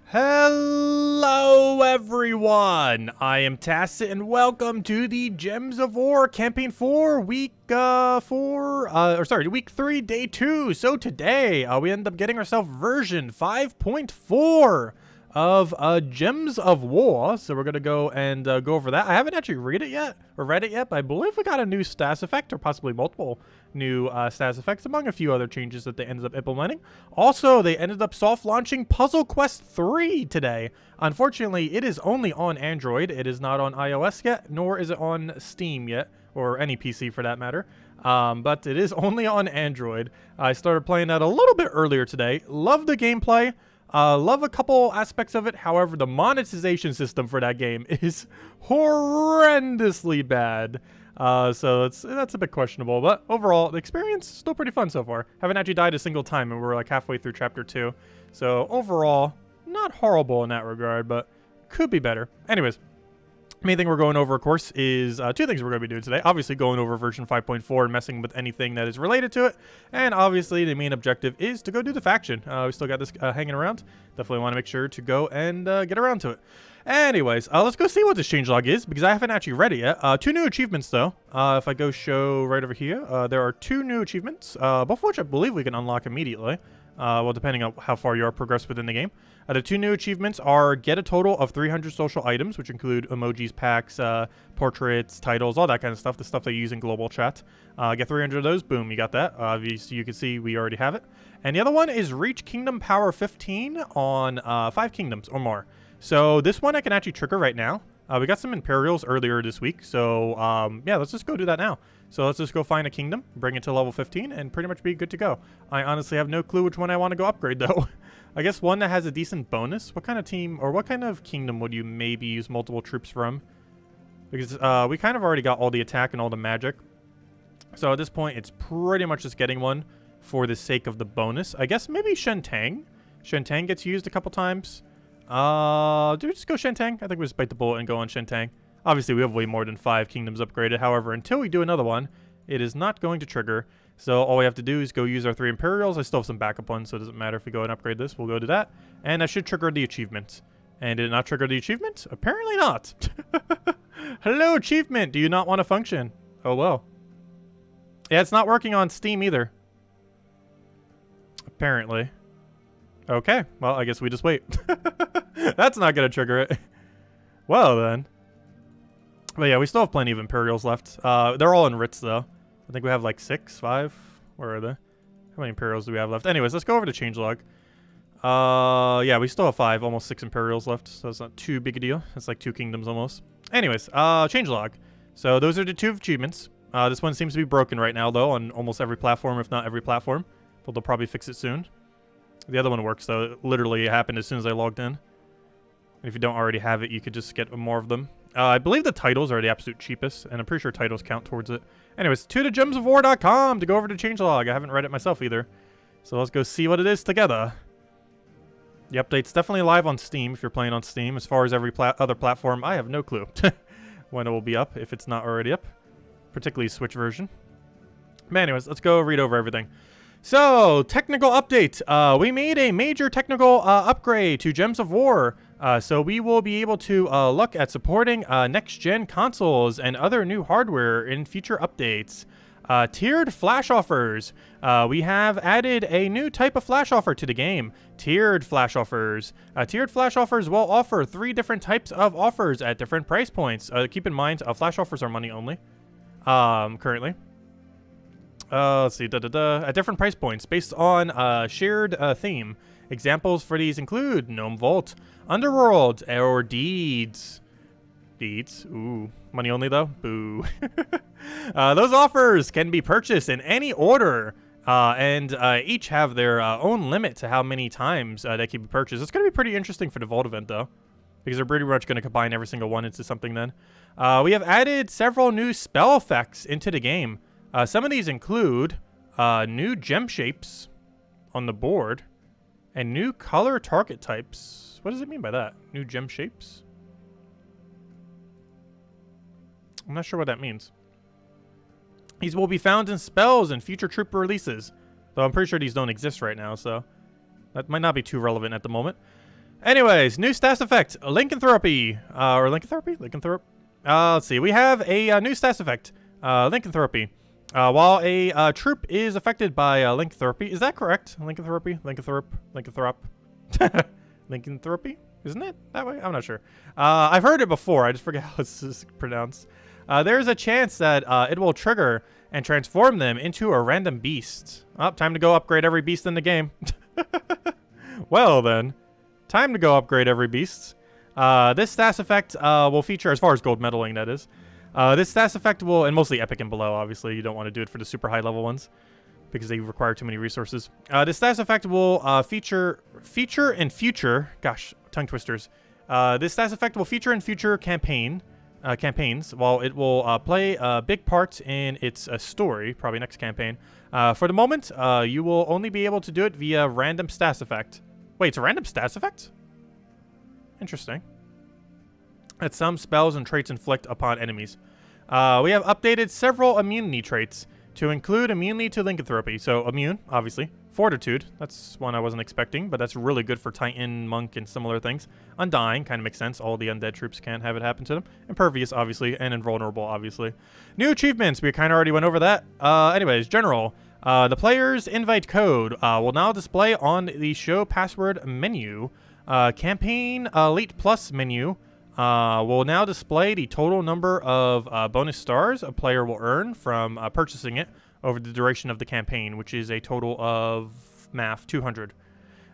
Hello everyone, I am Tacit and welcome to the Gems of War Campaign 4 week 3 day 2. So today we end up getting ourselves version 5.4 of Gems of War. So we're gonna go and go over that. I haven't actually read it yet, but I believe we got a new status effect, or possibly multiple new status effects, among a few other changes that they ended up implementing. Also, they ended up soft launching Puzzle Quest 3 today. Unfortunately, it is only on Android. It is not on iOS yet, nor is it on Steam yet, or any PC for that matter. But it is only on Android. I started playing that a little bit earlier today. Love the gameplay. Love a couple aspects of it. However, the monetization system for that game is horrendously bad. So that's a bit questionable. But overall, the experience is still pretty fun so far. Haven't actually died a single time, and we're like halfway through chapter 2. So overall, not horrible in that regard, but could be better. Anyways. Main thing we're going over, of course, is two things we're going to be doing today. Obviously, going over version 5.4 and messing with anything that is related to it. And obviously, the main objective is to go do the faction. We still got this hanging around. Definitely want to make sure to go and get around to it. Anyways, let's go see what this changelog is, because I haven't actually read it yet. Two new achievements, though. If I go show right over here, there are two new achievements, both of which I believe we can unlock immediately. Well, depending on how far you are progressed within the game. The two new achievements are get a total of 300 social items, which include emojis, packs, portraits, titles, all that kind of stuff, the stuff they use in global chat. Get 300 of those, boom, you got that. Obviously, you can see we already have it. And the other one is reach Kingdom Power 15 on 5 kingdoms or more. So this one I can actually trigger right now. We got some Imperials earlier this week, so yeah, let's just go do that now. So let's just go find a kingdom, bring it to level 15, and pretty much be good to go. I honestly have no clue which one I want to go upgrade, though. I guess one that has a decent bonus. What kind of team, or what kind of kingdom would you maybe use multiple troops from? Because we kind of already got all the attack and all the magic. So at this point, it's pretty much just getting one for the sake of the bonus. I guess maybe Shentang. Shentang gets used a couple times. Do we just go Shentang? I think we just bite the bullet and go on Shentang. Obviously, we have way more than 5 kingdoms upgraded. However, until we do another one, it is not going to trigger. So all we have to do is go use our 3 Imperials. I still have some backup ones, so it doesn't matter if we go and upgrade this. We'll go to that. And that should trigger the achievement. And did it not trigger the achievement? Apparently not. Hello, achievement. Do you not want to function? Oh, well. Yeah, it's not working on Steam either. Apparently. Okay, well, I guess we just wait. That's not going to trigger it. Well, then. But yeah, we still have plenty of Imperials left. They're all in Ritz, though. I think we have like 6, 5. Where are they? How many Imperials do we have left? Anyways, let's go over to changelog. Yeah, we still have 5, almost 6 Imperials left. So it's not too big a deal. It's like 2 kingdoms almost. Anyways, changelog. So those are the 2 achievements. This one seems to be broken right now, though, on almost every platform, if not every platform. But they'll probably fix it soon. The other one works, though. It literally happened as soon as I logged in. And if you don't already have it, you could just get more of them. I believe the titles are the absolute cheapest, and I'm pretty sure titles count towards it. Anyways, to thegemsofwar.com to go over to changelog. I haven't read it myself either. So let's go see what it is together. The update's definitely live on Steam if you're playing on Steam. As far as every other platform, I have no clue when it will be up, if it's not already up. Particularly Switch version. But anyways, let's go read over everything. So, technical update. We made a major technical upgrade to Gems of War. So we will be able to look at supporting next-gen consoles and other new hardware in future updates. Tiered flash offers. We have added a new type of flash offer to the game. Tiered flash offers. Tiered flash offers will offer 3 different types of offers at different price points. Keep in mind, flash offers are money only currently. Let's see, at different price points based on shared theme. Examples for these include Gnome Vault, Underworld, or Deeds. Deeds? Ooh. Money only, though? Boo. Those offers can be purchased in any order, and each have their own limit to how many times they can be purchased. It's going to be pretty interesting for the Vault event, though, because they're pretty much going to combine every single one into something then. We have added several new spell effects into the game. Some of these include new gem shapes on the board and new color target types. What does it mean by that? New gem shapes? I'm not sure what that means. These will be found in spells and future troop releases. Though I'm pretty sure these don't exist right now, so that might not be too relevant at the moment. Anyways, new stats effect, Lycanthropy, or Lycanthropy? Lycanthrop? Let's see, we have a new stats effect, Lycanthropy. While a troop is affected by Lycanthropy, is that correct? Lycanthropy? Lycanthrop? Lycanthropy? Isn't it that way? I'm not sure. I've heard it before, I just forget how it's pronounced. There's a chance that it will trigger and transform them into a random beast. Oh, time to go upgrade every beast in the game. Well then. Time to go upgrade every beast. This stats effect will feature, as far as gold medaling that is, this stats effect will, and mostly epic and below, obviously, you don't want to do it for the super high level ones, because they require too many resources. This stats effect will feature in future, gosh, tongue twisters. This stats effect will feature in future campaigns, while it will play a big part in its story, probably next campaign. For the moment, you will only be able to do it via random stats effect. Wait, it's a random stats effect? Interesting. That some spells and traits inflict upon enemies. We have updated several immunity traits to include immunity to lycanthropy. So immune, obviously. Fortitude, that's one I wasn't expecting, but that's really good for Titan, Monk, and similar things. Undying, kind of makes sense. All the undead troops can't have it happen to them. Impervious, obviously, and invulnerable, obviously. New achievements, we kind of already went over that. Anyways, general. The player's invite code will now display on the show password menu. Campaign Elite Plus menu will now display the total number of bonus stars a player will earn from purchasing it over the duration of the campaign, which is a total of, math, 200.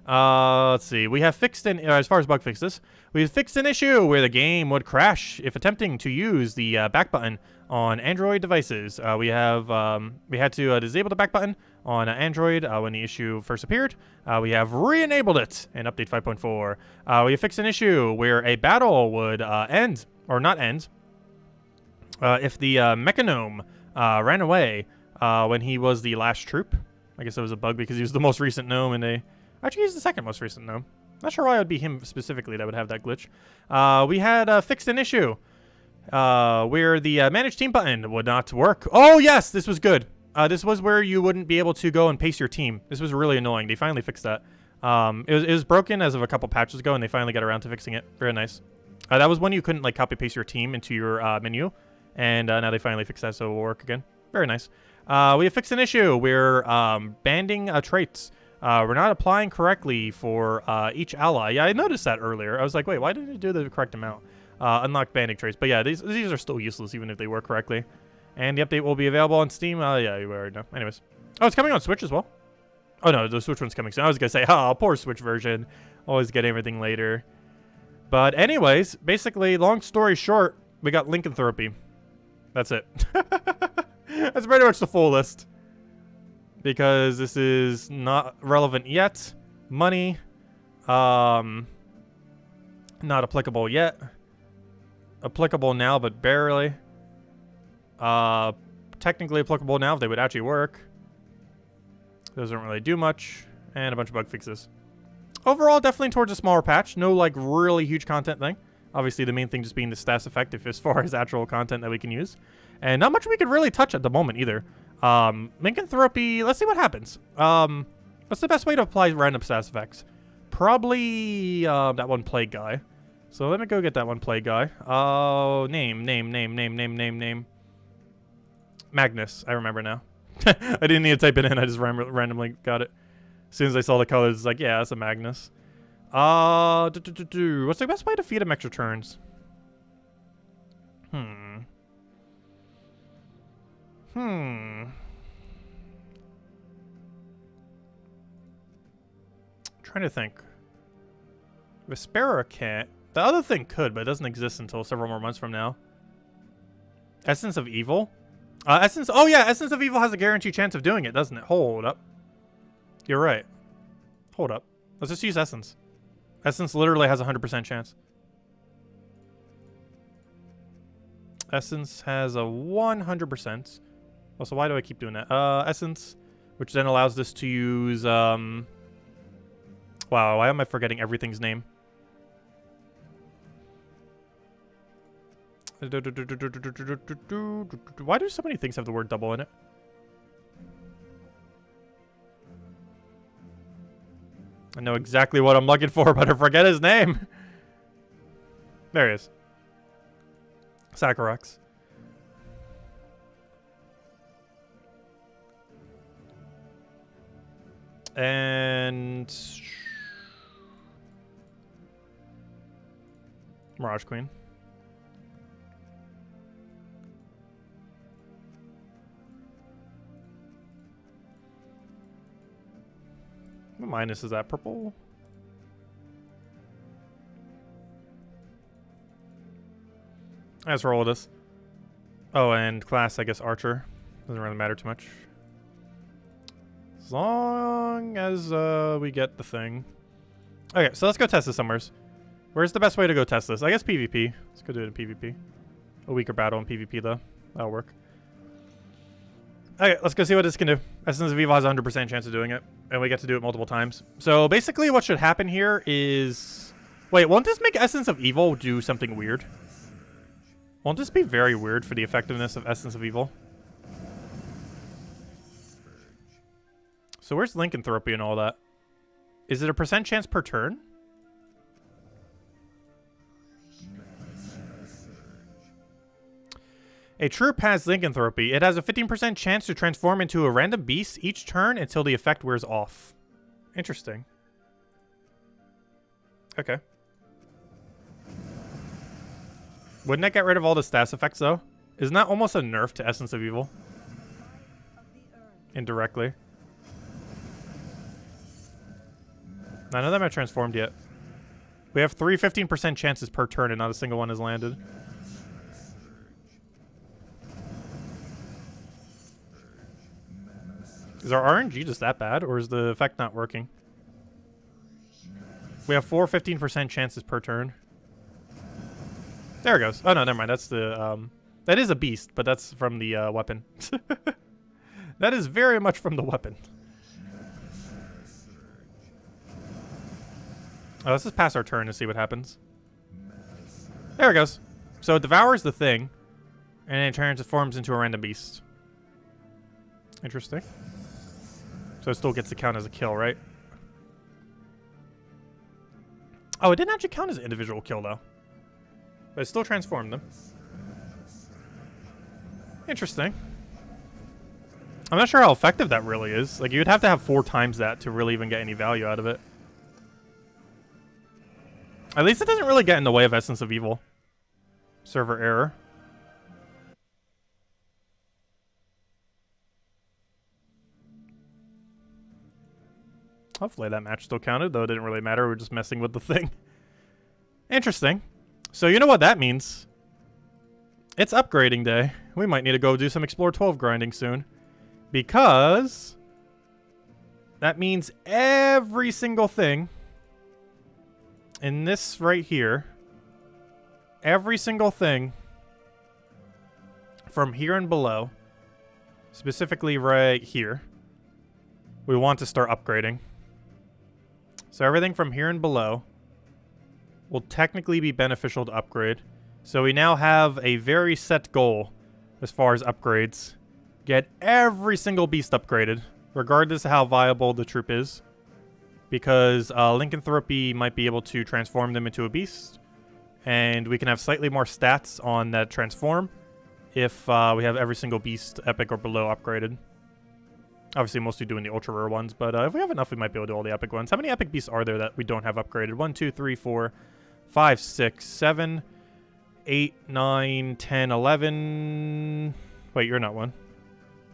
Let's see. We have fixed an, as far as bug fixes, we have fixed an issue where the game would crash if attempting to use the back button on Android devices. We had to disable the back button on Android when the issue first appeared. We have re-enabled it in update 5.4. We have fixed an issue where a battle would end, or not end, if the Mechanome ran away when he was the last troop. I guess it was a bug because he was the most recent gnome, and actually he's the second most recent gnome. Not sure why it would be him specifically that would have that glitch. We had fixed an issue where the manage team button would not work. Oh yes, this was good. This was where you wouldn't be able to go and paste your team. This was really annoying. They finally fixed that. It was broken as of a couple patches ago, and they finally got around to fixing it. Very nice. That was when you couldn't like copy paste your team into your menu, and now they finally fixed that, so it will work again. Very nice. We have fixed an issue. We're banding traits. We're not applying correctly for each ally. Yeah, I noticed that earlier. I was like, wait, why didn't it do the correct amount? Unlock banding traits. But yeah, these are still useless even if they work correctly. And the update will be available on Steam. Yeah, you already know. Anyways. Oh, it's coming on Switch as well? Oh, no, the Switch one's coming soon. I was going to say, oh, poor Switch version. Always get everything later. But anyways, basically, long story short, we got Lycanthropy. That's it. That's pretty much the full list. Because this is not relevant yet. Money. Not applicable yet. Applicable now, but barely. Technically applicable now if they would actually work. Doesn't really do much. And a bunch of bug fixes. Overall, definitely towards a smaller patch. No, like, really huge content thing. Obviously, the main thing just being the stats effective as far as actual content that we can use. And not much we could really touch at the moment either. Lycanthropy, let's see what happens. What's the best way to apply random stats effects? Probably that one plague guy. So let me go get that one plague guy. Oh, name. Magnus, I remember now. I didn't need to type it in, I just randomly got it. As soon as I saw the colors, it's like, yeah, that's a Magnus. What's the best way to feed him extra turns? Trying to think. Vespera can't. The other thing could, but it doesn't exist until several more months from now. Essence of Evil? Oh yeah, Essence of Evil has a guaranteed chance of doing it, doesn't it? Hold up. You're right. Hold up. Let's just use Essence. Essence literally has a 100% chance. Essence has a 100%. Also, why do I keep doing that? Essence, which then allows this to use, wow, why am I forgetting everything's name? Why do so many things have the word double in it? I know exactly what I'm looking for, but I forget his name. There he is. Saccharox. And Mirage Queen. What minus is that? Purple? Let's roll with this. Oh, and class, I guess Archer. Doesn't really matter too much. As long as we get the thing. Okay, so let's go test this somewheres. Where's the best way to go test this? I guess PvP. Let's go do it in PvP. A weaker battle in PvP, though. That'll work. Okay, let's go see what this can do. Essence of Evil has a 100% chance of doing it, and we get to do it multiple times. So basically what should happen here is... Wait, won't this make Essence of Evil do something weird? Won't this be very weird for the effectiveness of Essence of Evil? So where's Lycanthropy and all that? Is it a % chance per turn? A troop has Lycanthropy. It has a 15% chance to transform into a random beast each turn until the effect wears off. Interesting. Okay. Wouldn't that get rid of all the stats effects, though? Isn't that almost a nerf to Essence of Evil? Indirectly. None of them have transformed yet. We have 3 15% chances per turn and not a single one has landed. Is our RNG just that bad, or is the effect not working? We have 4 15% chances per turn. There it goes. Oh, no, never mind. That's the, that is a beast, but that's from the, weapon. That is very much from the weapon. Oh, let's just pass our turn to see what happens. There it goes. So it devours the thing, and then it transforms into a random beast. Interesting. So it still gets to count as a kill, right? Oh, it didn't actually count as an individual kill, though. But it still transformed them. Interesting. I'm not sure how effective that really is. Like, you'd have to have 4 times that to really even get any value out of it. At least it doesn't really get in the way of Essence of Evil. Server error. Hopefully that match still counted, though it didn't really matter. We were just messing with the thing. Interesting. So you know what that means. It's upgrading day. We might need to go do some Explore 12 grinding soon. Because that means every single thing in this right here, every single thing from here and below, specifically right here, we want to start upgrading. So everything from here and below will technically be beneficial to upgrade. So we now have a very set goal as far as upgrades. Get every single beast upgraded, regardless of how viable the troop is. Because Lycanthropy might be able to transform them into a beast. And we can have slightly more stats on that transform if we have every single beast, epic or below, upgraded. Obviously, mostly doing the ultra rare ones, but if we have enough, we might be able to do all the epic ones. How many epic beasts are there that we don't have upgraded? 1, 2, 3, 4, 5, 6, 7, 8, 9, 10, 11. Wait, you're not one.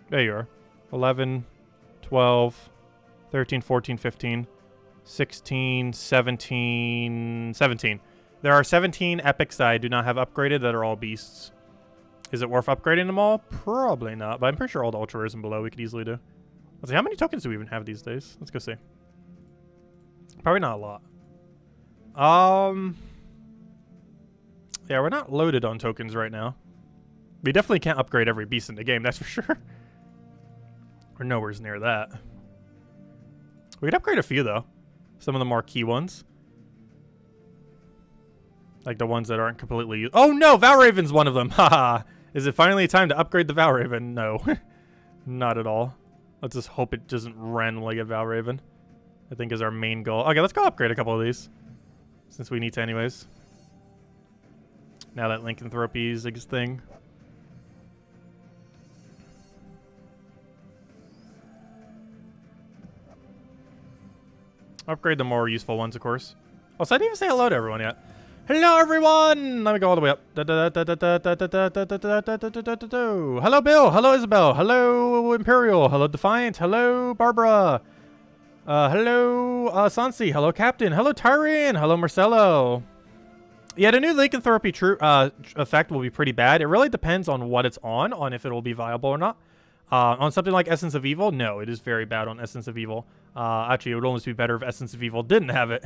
There you are. 11, 12, 13, 14, 15, 16, 17, 17. There are 17 epics that I do not have upgraded that are all beasts. Is it worth upgrading them all? Probably not, but I'm pretty sure all the ultra rares and below we could easily do. Let's see, how many tokens do we even have these days? Let's go see. Probably not a lot. Yeah, we're not loaded on tokens right now. We definitely can't upgrade every beast in the game, that's for sure. We're nowhere near that. We could upgrade a few, though. Some of the more key ones. Like the ones that aren't completely... Oh, no! Valraven's one of them! Haha! Is it finally time to upgrade the Valraven? No. Not at all. Let's just hope it doesn't randomly get Valraven. I think is our main goal. Okay, let's go upgrade a couple of these. Since we need to anyways. Now that Lycanthropy is a thing. Upgrade the more useful ones, of course. Also, I didn't even say hello to everyone yet. Hello, everyone! Let me go all the way up. Hello, Bill. Hello, Isabel. Hello, Imperial. Hello, Defiant. Hello, Barbara. Hello, Sansi. Hello, Captain. Hello, Tyrion. Hello, Marcelo. Yeah, the new Lycanthropy effect will be pretty bad. It really depends on what it's on if it will be viable or not. On something like Essence of Evil, no, it is very bad on Essence of Evil. Actually, it would almost be better if Essence of Evil didn't have it.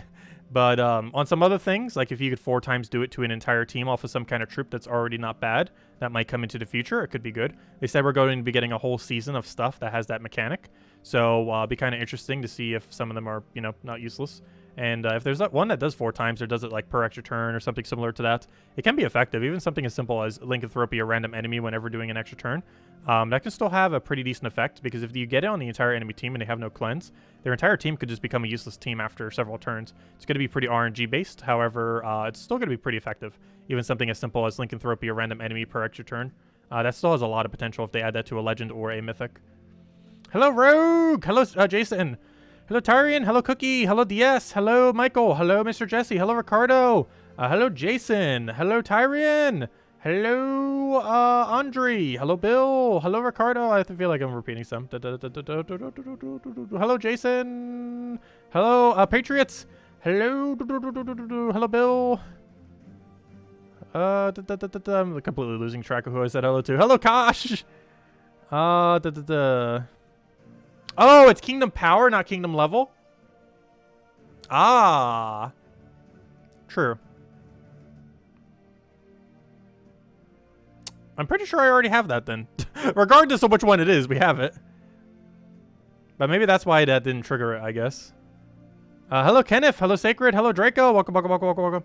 But on some other things, like if you could 4 times do it to an entire team off of some kind of troop that's already not bad, that might come into the future. It could be good. They said we're going to be getting a whole season of stuff that has that mechanic. So it'll be kind of interesting to see if some of them are, you know, not useless. And if there's one that does 4 times or does it like per extra turn or something similar to that, it can be effective. Even something as simple as Lycanthropy, a random enemy whenever doing an extra turn. That can still have a pretty decent effect because if you get it on the entire enemy team and they have no cleanse, their entire team could just become a useless team after several turns. It's going to be pretty RNG based. However, it's still going to be pretty effective. Even something as simple as Lycanthropy, a random enemy per extra turn. That still has a lot of potential if they add that to a legend or a mythic. Hello, Rogue! Hello, Jason! Hello, Tyrion! Hello, Cookie! Hello, DS! Hello, Michael! Hello, Mr. Jesse! Hello, Ricardo! Hello, Jason! Hello, Tyrion! Hello, Andre! Hello, Bill! Hello, Ricardo! I feel like I'm repeating some. Hello, Jason! Hello, Patriots! Hello, hello, Bill! I'm completely losing track of who I said hello to. Hello, Kosh! Oh, it's Kingdom Power, not Kingdom Level? Ah. True. I'm pretty sure I already have that then. Regardless of which one it is, we have it. But maybe that's why that didn't trigger it, I guess. Hello, Kenneth. Hello, Sacred. Hello, Draco. Welcome, welcome, welcome, welcome, welcome.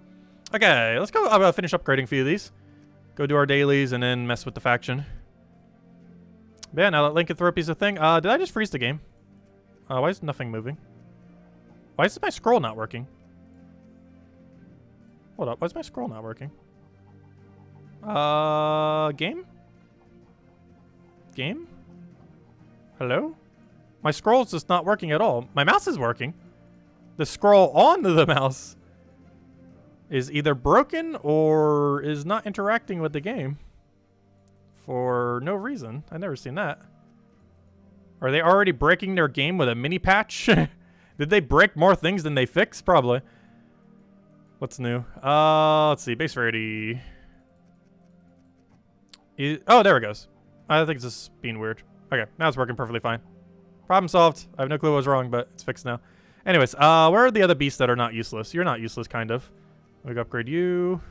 Okay, let's go finish upgrading a few of these. Go do our dailies and then mess with the faction. But yeah, now that Lycanthropy's a thing. Did I just freeze the game? Why is nothing moving? Why is my scroll not working? Hold up, why is my scroll not working? Game? Game? Hello? My scroll's just not working at all. My mouse is working. The scroll onto the mouse is either broken or is not interacting with the game. For no reason. I've never seen that. Are they already breaking their game with a mini patch? Did they break more things than they fixed? Probably. What's new? Let's see. Base rarity. Oh, there it goes. I think it's just being weird. Okay, now it's working perfectly fine. Problem solved. I have no clue what was wrong, but it's fixed now. Anyways, where are the other beasts that are not useless? You're not useless, kind of. Let me go upgrade you.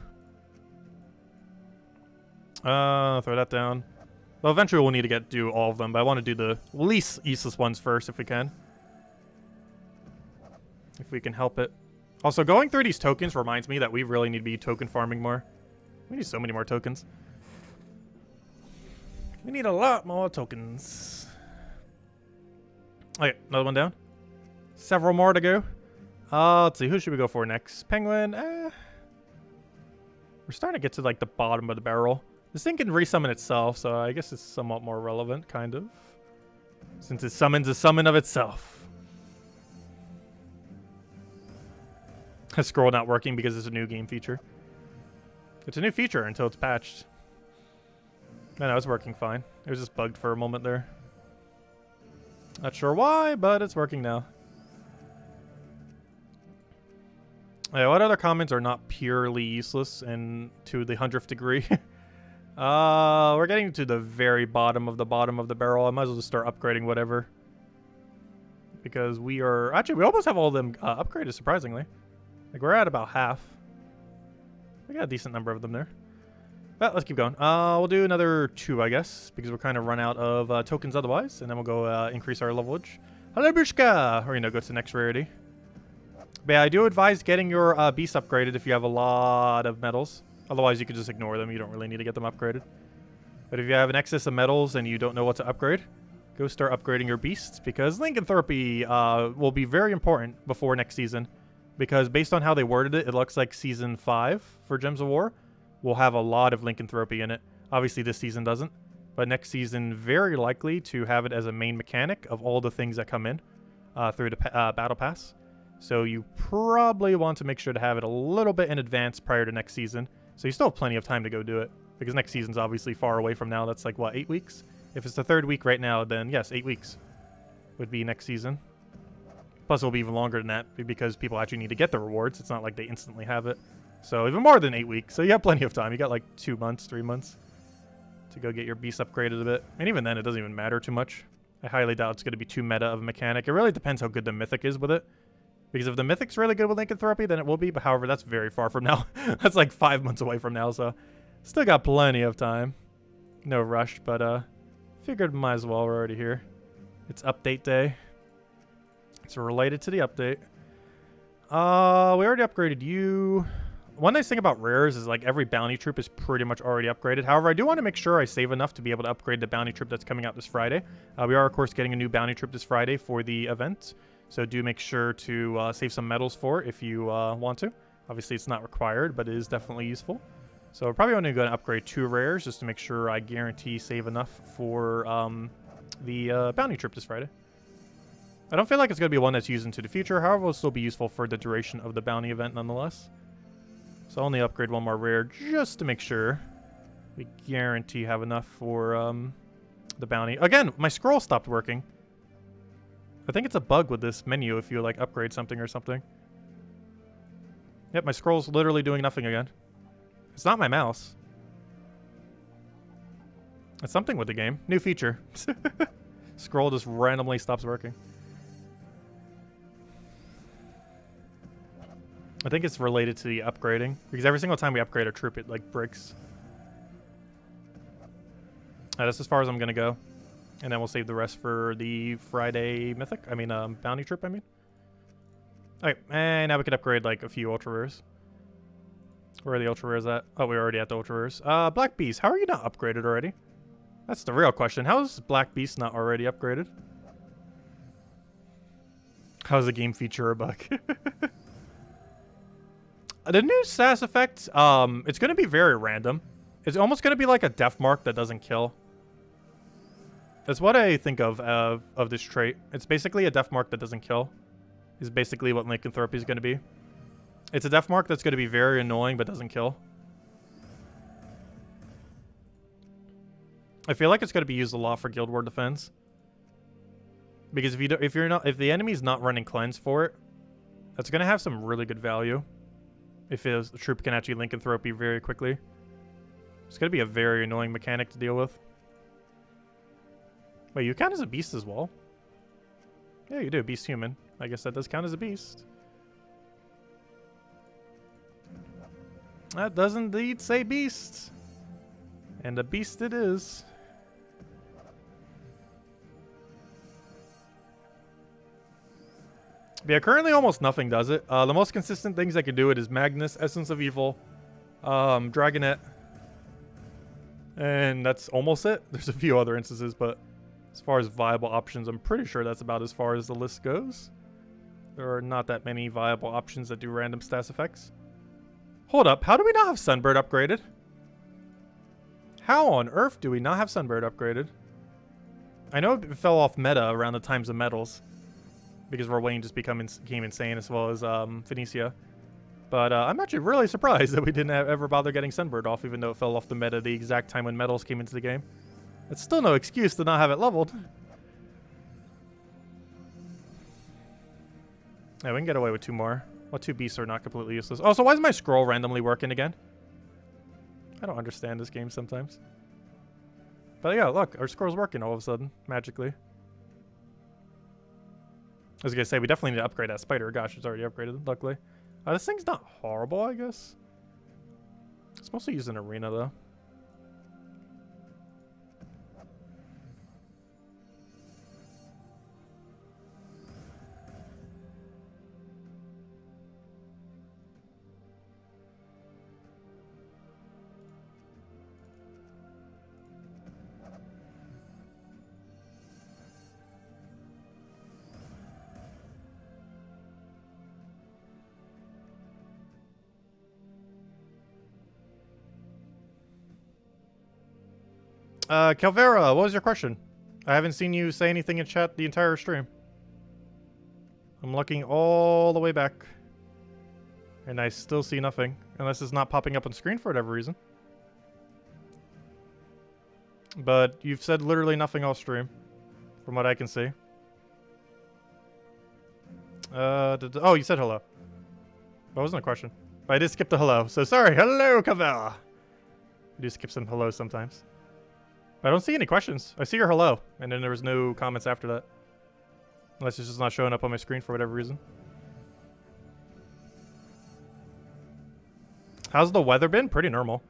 Throw that down. Well, eventually we'll need to do all of them, but I want to do the least useless ones first if we can. If we can help it. Also, going through these tokens reminds me that we really need to be token farming more. We need so many more tokens. We need a lot more tokens. Okay, another one down. Several more to go. Let's see, who should we go for next? Penguin. We're starting to get to like the bottom of the barrel. This thing can resummon itself, so I guess it's somewhat more relevant, kind of. Since it summons a summon of itself. A scroll not working because it's a new game feature. It's a new feature until it's patched. No, it's working fine. It was just bugged for a moment there. Not sure why, but it's working now. Yeah, what other comments are not purely useless and to the 100th degree? We're getting to the very bottom of the barrel. I might as well just start upgrading whatever. Because we are... Actually, we almost have all of them upgraded, surprisingly. Like, we're at about half. We got a decent number of them there. But let's keep going. We'll do another 2, I guess. Because we're kind of run out of tokens otherwise. And then we'll go increase our levelage. Hello, Bushka! Or, you know, go to the next rarity. But yeah, I do advise getting your beast upgraded if you have a lot of medals. Otherwise, you could just ignore them. You don't really need to get them upgraded. But if you have an excess of medals and you don't know what to upgrade, go start upgrading your beasts, because Lycanthropy will be very important before next season. Because based on how they worded it, it looks like Season 5 for Gems of War will have a lot of Lycanthropy in it. Obviously, this season doesn't. But next season, very likely to have it as a main mechanic of all the things that come in through the Battle Pass. So you probably want to make sure to have it a little bit in advance prior to next season. So you still have plenty of time to go do it. Because next season's obviously far away from now. That's like, what, 8 weeks? If it's the 3rd week right now, then yes, 8 weeks would be next season. Plus, it'll be even longer than that because people actually need to get the rewards. It's not like they instantly have it. So even more than 8 weeks. So you have plenty of time. You got like 2 months, 3 months to go get your beast upgraded a bit. And even then, it doesn't even matter too much. I highly doubt it's going to be too meta of a mechanic. It really depends how good the mythic is with it. Because if the mythic's really good with Lycanthropy, then it will be. But however, that's very far from now. That's like 5 months away from now. So still got plenty of time. No rush, but figured might as well. We're already here. It's update day. It's related to the update. We already upgraded you. One nice thing about rares is like every bounty troop is pretty much already upgraded. However, I do want to make sure I save enough to be able to upgrade the bounty troop that's coming out this Friday. We are, of course, getting a new bounty troop this Friday for the event. So do make sure to save some medals for it if you want to. Obviously, it's not required, but it is definitely useful. So we're probably only going to upgrade 2 rares just to make sure I guarantee save enough for the bounty troop this Friday. I don't feel like it's going to be one that's used into the future. However, it will still be useful for the duration of the bounty event nonetheless. So I'll only upgrade 1 more rare just to make sure we guarantee have enough for the bounty. Again, my scroll stopped working. I think it's a bug with this menu if you like upgrade something or something. Yep, my scroll's literally doing nothing again. It's not my mouse. It's something with the game. New feature. Scroll just randomly stops working. I think it's related to the upgrading. Because every single time we upgrade a troop, it like breaks. That's as far as I'm going to go. And then we'll save the rest for the Friday mythic. I mean, bounty troop, I mean. Alright, and now we can upgrade like a few ultra rares. Where are the ultra rares at? Oh, we're already at the ultra rares. Black Beast, how are you not upgraded already? That's the real question. How is Black Beast not already upgraded? How's the game feature a bug? The new sass effect, it's going to be very random. It's almost going to be like a death mark that doesn't kill. That's what I think of this trait. It's basically a death mark that doesn't kill. Is basically what Lycanthropy is going to be. It's a death mark that's going to be very annoying but doesn't kill. I feel like it's going to be used a lot for Guild War defense. Because if the enemy's not running cleanse for it, that's going to have some really good value. If a troop can actually Lycanthropy very quickly. It's going to be a very annoying mechanic to deal with. Wait, you count as a beast as well? Yeah, you do. Beast human. I guess that does count as a beast. That does indeed say beast. And a beast it is. But yeah, currently almost nothing does it. The most consistent things that can do it is Magnus, Essence of Evil, Dragonet. And that's almost it. There's a few other instances, but as far as viable options, I'm pretty sure that's about as far as the list goes. There are not that many viable options that do random stats effects. Hold up, how do we not have Sunbird upgraded? How on earth do we not have Sunbird upgraded? I know it fell off meta around the times of medals. Because Rowan just became insane, as well as Phoenicia. But I'm actually really surprised that we didn't ever bother getting Sunbird off, even though it fell off the meta the exact time when medals came into the game. It's still no excuse to not have it leveled. Yeah, we can get away with 2 more. Well, 2 beasts are not completely useless. Oh, so why is my scroll randomly working again? I don't understand this game sometimes. But yeah, look, our scroll's working all of a sudden, magically. I was going to say, we definitely need to upgrade that spider. Gosh, it's already upgraded, luckily. This thing's not horrible, I guess. It's mostly used in arena, though. Calvera, what was your question? I haven't seen you say anything in chat the entire stream. I'm looking all the way back. And I still see nothing. Unless it's not popping up on screen for whatever reason. But you've said literally nothing all stream. From what I can see. Oh, you said hello. That wasn't a question. But I did skip the hello. So sorry. Hello, Calvera. I do skip some hellos sometimes. I don't see any questions. I see your hello, and then there was no comments after that. Unless it's just not showing up on my screen for whatever reason. How's the weather been? Pretty normal.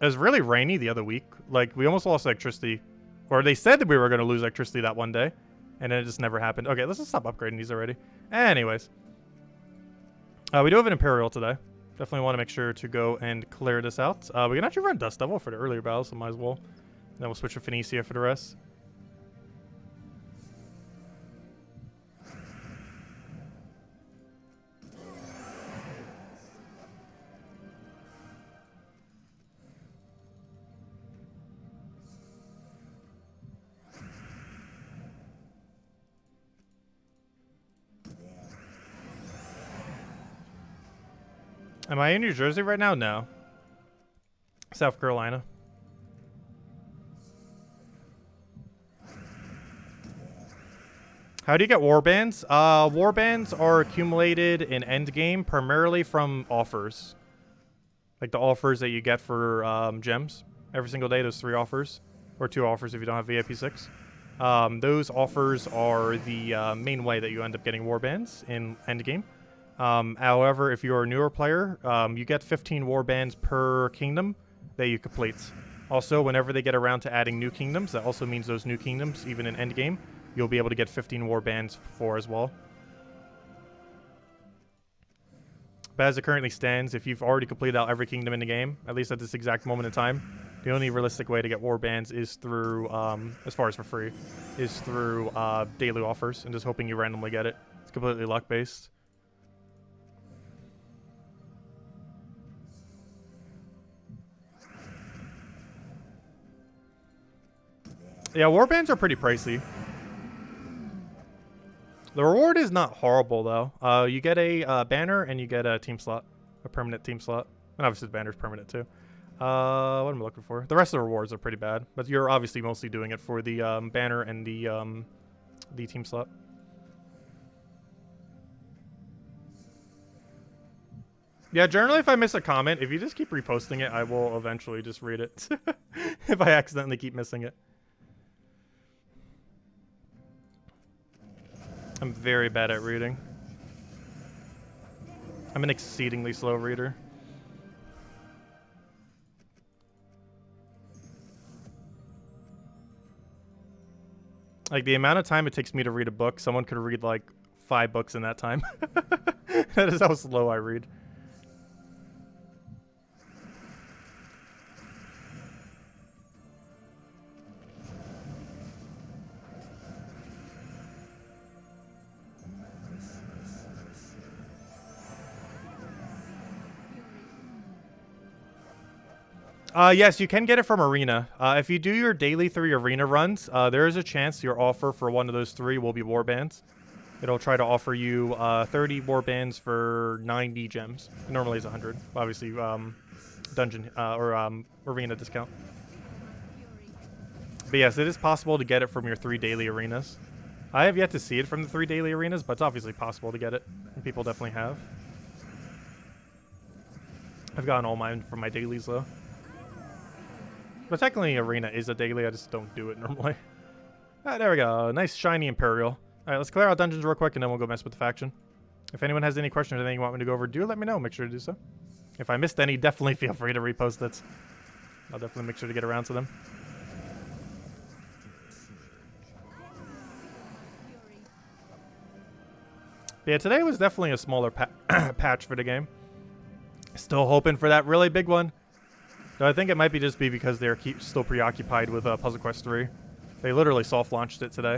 It was really rainy the other week. Like, we almost lost electricity. Or they said that we were going to lose electricity that one day. And then it just never happened. Okay, let's just stop upgrading these already. Anyways. We do have an Imperial today. Definitely want to make sure to go and clear this out. We can actually run Dust Devil for the earlier battles, so might as well. Then we'll switch to Phoenicia for the rest. Am I in New Jersey right now? No. South Carolina. How do you get warbands? Warbands are accumulated in endgame primarily from offers. Like the offers that you get for gems. Every single day there's 3 offers. Or 2 offers if you don't have VIP 6. Those offers are the main way that you end up getting warbands in endgame. However, if you're a newer player, you get 15 warbands per kingdom that you complete. Also, whenever they get around to adding new kingdoms, that also means those new kingdoms, even in endgame, you'll be able to get 15 warbands for as well. But as it currently stands, if you've already completed out every kingdom in the game, at least at this exact moment in time, the only realistic way to get warbands is through, as far as for free, is through daily offers and just hoping you randomly get it. It's completely luck-based. Yeah, warbands are pretty pricey. The reward is not horrible, though. You get a banner and you get a team slot. A permanent team slot. And obviously the banner's permanent, too. What am I looking for? The rest of the rewards are pretty bad. But you're obviously mostly doing it for the banner and the team slot. Yeah, generally if I miss a comment, if you just keep reposting it, I will eventually just read it. If I accidentally keep missing it. I'm very bad at reading. I'm an exceedingly slow reader. Like, the amount of time it takes me to read a book, someone could read, like, 5 books in that time. That is how slow I read. Yes, you can get it from Arena. If you do your daily 3 Arena runs, there is a chance your offer for one of those 3 will be warbands. It'll try to offer you 30 warbands for 90 gems. Normally it's 100. Obviously, dungeon or Arena discount. But yes, it is possible to get it from your 3 daily arenas. I have yet to see it from the 3 daily arenas, but it's obviously possible to get it. And people definitely have. I've gotten all mine from my dailies, though. But technically, Arena is a daily. I just don't do it normally. Ah, there we go. Nice, shiny Imperial. All right, let's clear out dungeons real quick, and then we'll go mess with the faction. If anyone has any questions or anything you want me to go over, do let me know. Make sure to do so. If I missed any, definitely feel free to repost it. I'll definitely make sure to get around to them. But yeah, today was definitely a smaller patch for the game. Still hoping for that really big one. No, I think it might be just because they're still preoccupied with Puzzle Quest 3. They literally soft launched it today.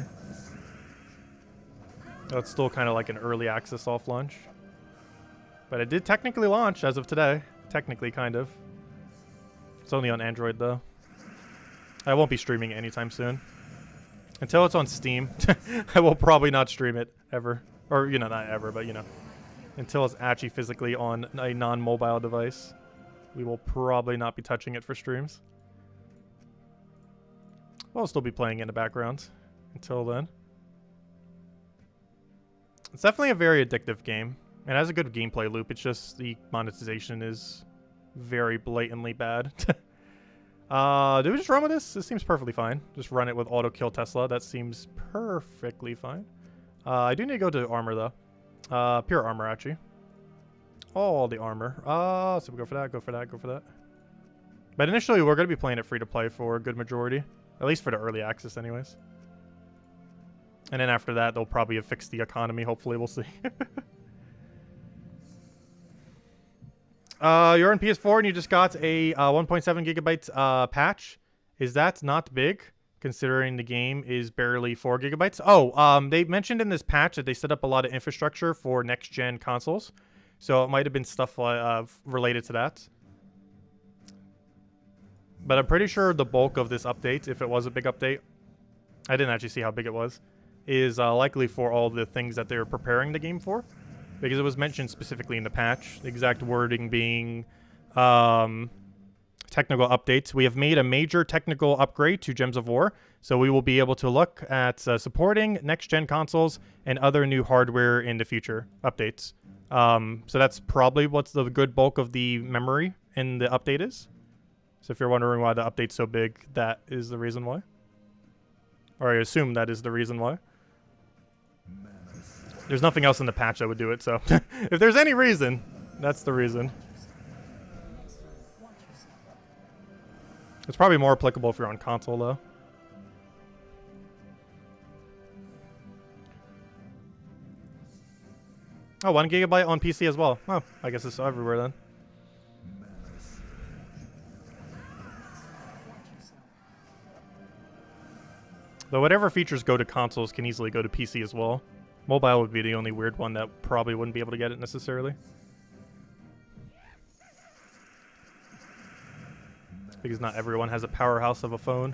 So it's still kind of like an early access soft launch. But it did technically launch as of today. Technically, kind of. It's only on Android, though. I won't be streaming it anytime soon. Until it's on Steam, I will probably not stream it ever. Or, you know, not ever, but, you know. Until it's actually physically on a non-mobile device, we will probably not be touching it for streams. We'll still be playing in the background until then. It's definitely a very addictive game. It has a good gameplay loop. It's just the monetization is very blatantly bad. Do we just run with this? This seems perfectly fine. Just run it with auto kill Tesla. That seems perfectly fine. I do need to go to armor though. Pure armor actually. All the armor. So we go for that, go for that, go for that. But initially we're going to be playing it free to play for a good majority. At least for the early access anyways. And then after that they'll probably have fixed the economy. Hopefully, we'll see. You're on PS4 and you just got a 1.7 gigabytes patch. Is that not big, considering the game is barely 4 gigabytes? Oh, they mentioned in this patch that they set up a lot of infrastructure for next-gen consoles. So it might have been stuff related to that. But I'm pretty sure the bulk of this update, if it was a big update, I didn't actually see how big it was, is likely for all the things that they're preparing the game for. Because it was mentioned specifically in the patch, the exact wording being technical updates. We have made a major technical upgrade to Gems of War, so we will be able to look at supporting next-gen consoles and other new hardware in the future updates. So that's probably what's the good bulk of the memory in the update is. So if you're wondering why the update's so big, that is the reason why. Or I assume that is the reason why. There's nothing else in the patch that would do it, so if there's any reason, that's the reason. It's probably more applicable if you're on console, though. Oh, 1 gigabyte on PC as well. Oh, I guess it's everywhere then. Though whatever features go to consoles can easily go to PC as well. Mobile would be the only weird one that probably wouldn't be able to get it necessarily. Because not everyone has a powerhouse of a phone.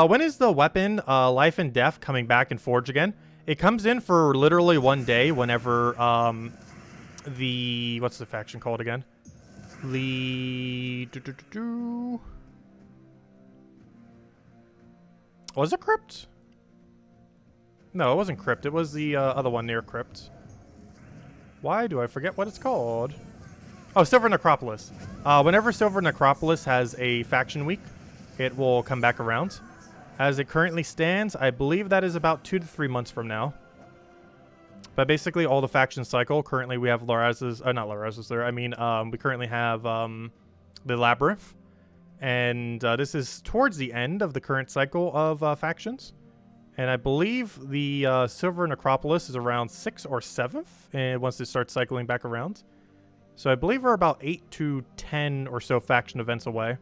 When is the weapon Life and Death coming back in Forge again? It comes in for literally 1 day whenever the... What's the faction called again? Was it Crypt? No, it wasn't Crypt. It was the other one near Crypt. Why do I forget what it's called? Oh, Silver Necropolis. Whenever Silver Necropolis has a faction week, it will come back around. As it currently stands, I believe that is about 2 to 3 months from now. But basically, all the faction cycle, currently we have Laraz's, not Laraz's there, I mean, we currently have the Labyrinth. And this is towards the end of the current cycle of factions. And I believe the Silver Necropolis is around 6th or 7th, and once it starts cycling back around. So I believe we're about 8 to 10 or so faction events away.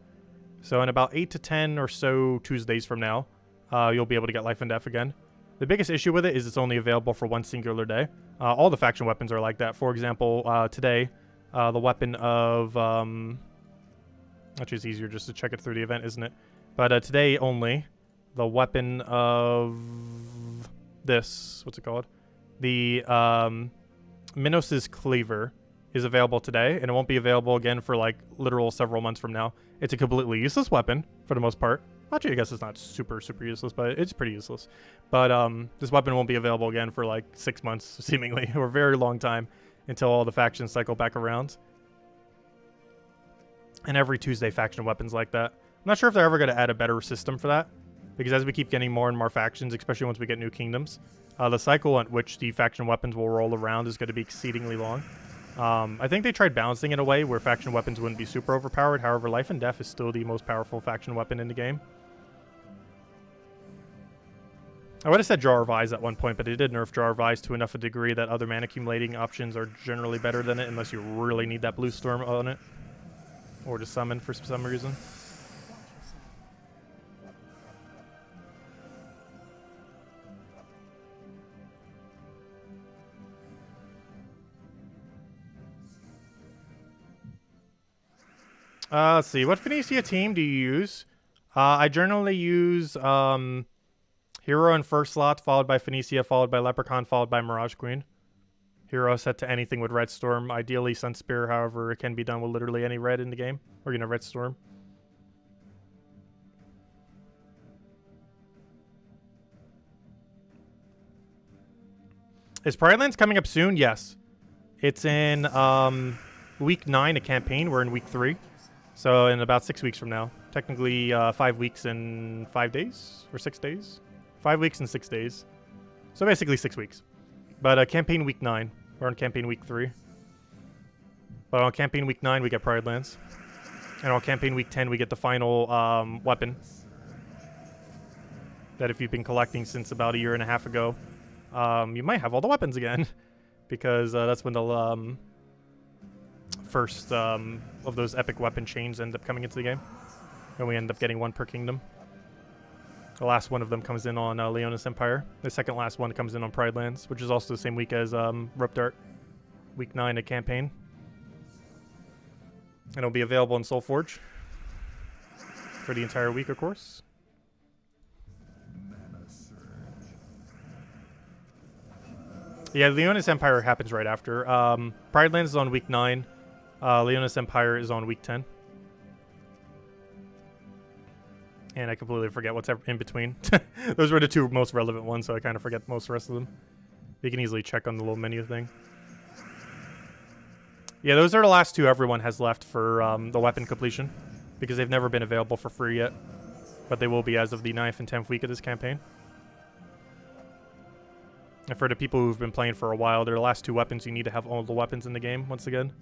So in about 8 to 10 or so Tuesdays from now, you'll be able to get Life and Death again. The biggest issue with it is it's only available for 1 singular day. All the faction weapons are like that. For example, today, the weapon of... actually, it's easier just to check it through the event, isn't it? But today only, the weapon of this... What's it called? The Minos' Cleaver is available today, and it won't be available again for like literal several months from now. It's a completely useless weapon for the most part. Actually, I guess it's not super useless, but it's pretty useless. But this weapon won't be available again for like 6 months, seemingly, or a very long time, until all the factions cycle back around. And every Tuesday, faction weapons like that. I'm not sure if they're ever going to add a better system for that, because as we keep getting more and more factions, especially once we get new kingdoms, the cycle at which the faction weapons will roll around is going to be exceedingly long. I think they tried balancing it in a way where faction weapons wouldn't be super overpowered. However, Life and Death is still the most powerful faction weapon in the game. I would have said Jar of Eyes at one point, but it did nerf Jar of Eyes to enough a degree that other mana accumulating options are generally better than it, unless you really need that blue storm on it. Or to summon for some reason. Let's see. What Phoenicia team do you use? I generally use Hero in first slot, followed by Phoenicia, followed by Leprechaun, followed by Mirage Queen. Hero set to anything with Red Storm. Ideally Sun Spear, however, it can be done with literally any red in the game. Or, you know, Red Storm. Is Pride Lands coming up soon? Yes. It's in week 9 of campaign. We're in week 3. So in about 6 weeks from now. Technically 5 weeks and 5 days? Or 6 days? 5 weeks and 6 days. So basically 6 weeks. But campaign week 9. We're on campaign week 3. But on campaign week 9 we get Pride Lands. And on campaign week 10 we get the final weapon. That if you've been collecting since about a year and a half ago, you might have all the weapons again. Because that's when the first of those epic weapon chains end up coming into the game. And we end up getting one per kingdom. The last one of them comes in on Leonis Empire. The second last one comes in on Pride Lands, which is also the same week as Rope Dart. Week 9 of campaign. And it'll be available in Soulforge. For the entire week, of course. Yeah, Leonis Empire happens right after. Pride Lands is on week 9. Leonis Empire is on week 10. And I completely forget what's in between. Those were the 2 most relevant ones, so I kind of forget most of the rest of them. You can easily check on the little menu thing. Yeah, those are the last 2 everyone has left for the weapon completion. Because they've never been available for free yet. But they will be as of the 9th and 10th week of this campaign. And for the people who've been playing for a while, they're the last 2 weapons. You need to have all the weapons in the game once again.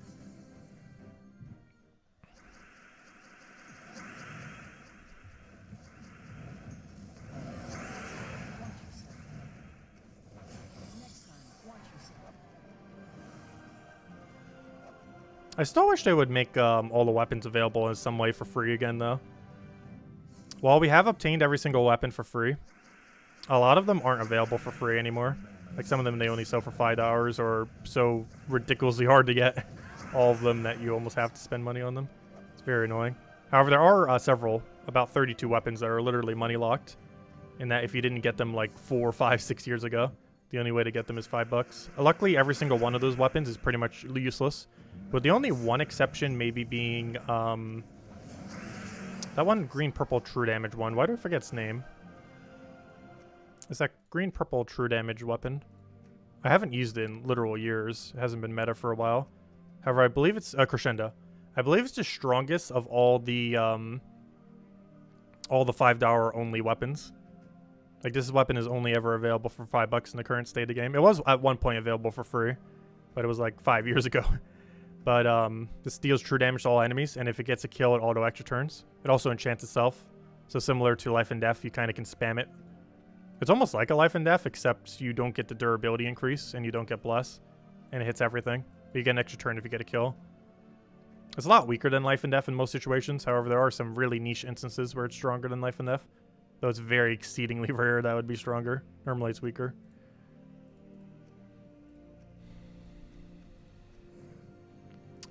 I still wish they would make all the weapons available in some way for free again, though. While we have obtained every single weapon for free, a lot of them aren't available for free anymore. Like some of them they only sell for $5 or so ridiculously hard to get all of them that you almost have to spend money on them. It's very annoying. However, there are several, about 32 weapons that are literally money locked. In that if you didn't get them like 4, 5, 6 years ago, the only way to get them is $5. Luckily, every single one of those weapons is pretty much useless. But the only one exception maybe being that one green-purple true damage one. Why do I forget its name? It's that green-purple true damage weapon. I haven't used it in literal years. It hasn't been meta for a while. However, I believe it's Crescendo. I believe it's the strongest of all the $5 only weapons. Like this weapon is only ever available for $5 in the current state of the game. It was at one point available for free, but it was like 5 years ago. But this deals true damage to all enemies, and if it gets a kill, it auto extra turns. It also enchants itself. So similar to Life and Death, you kind of can spam it. It's almost like a Life and Death, except you don't get the durability increase, and you don't get Bless. And it hits everything. But you get an extra turn if you get a kill. It's a lot weaker than Life and Death in most situations. However, there are some really niche instances where it's stronger than Life and Death. Though it's very exceedingly rare that would be stronger. Normally it's weaker.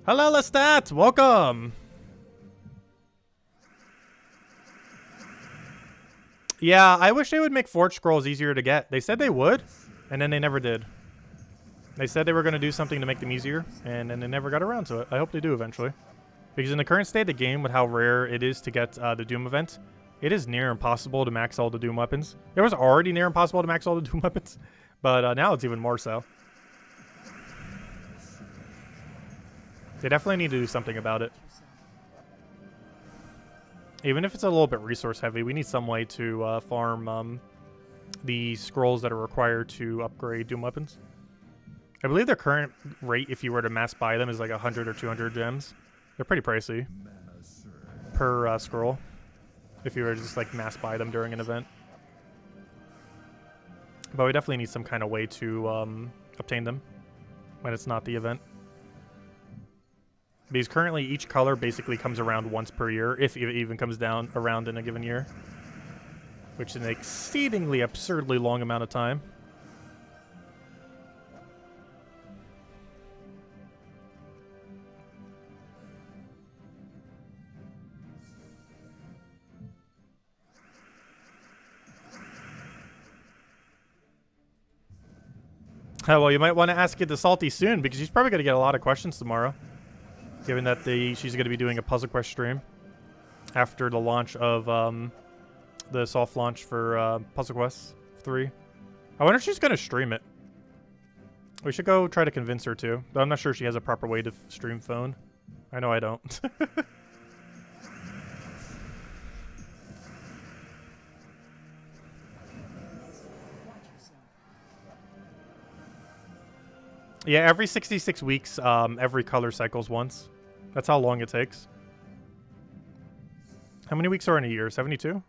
Hello, Lestat! Welcome! Yeah, I wish they would make Forge Scrolls easier to get. They said they would, and then they never did. They said they were going to do something to make them easier, and then they never got around to it. I hope they do eventually. Because in the current state of the game, with how rare it is to get the Doom event, it is near impossible to max all the Doom weapons. It was already near impossible to max all the Doom weapons, but now it's even more so. They definitely need to do something about it. Even if it's a little bit resource heavy, we need some way to farm the scrolls that are required to upgrade Doom weapons. I believe their current rate, if you were to mass buy them, is like 100 or 200 gems. They're pretty pricey per scroll, if you were to just like mass buy them during an event. But we definitely need some kind of way to obtain them when it's not the event. Because currently each color basically comes around once per year, if it even comes down around in a given year. Which is an exceedingly absurdly long amount of time. Oh, well, you might want to ask it to Salty soon because she's probably going to get a lot of questions tomorrow, given that she's going to be doing a Puzzle Quest stream after the launch of the soft launch for Puzzle Quest 3. I wonder if she's going to stream it. We should go try to convince her to. Though I'm not sure she has a proper way to stream phone. I know I don't. Yeah, every 66 weeks, every color cycles once. That's how long it takes. How many weeks are in a year? 72?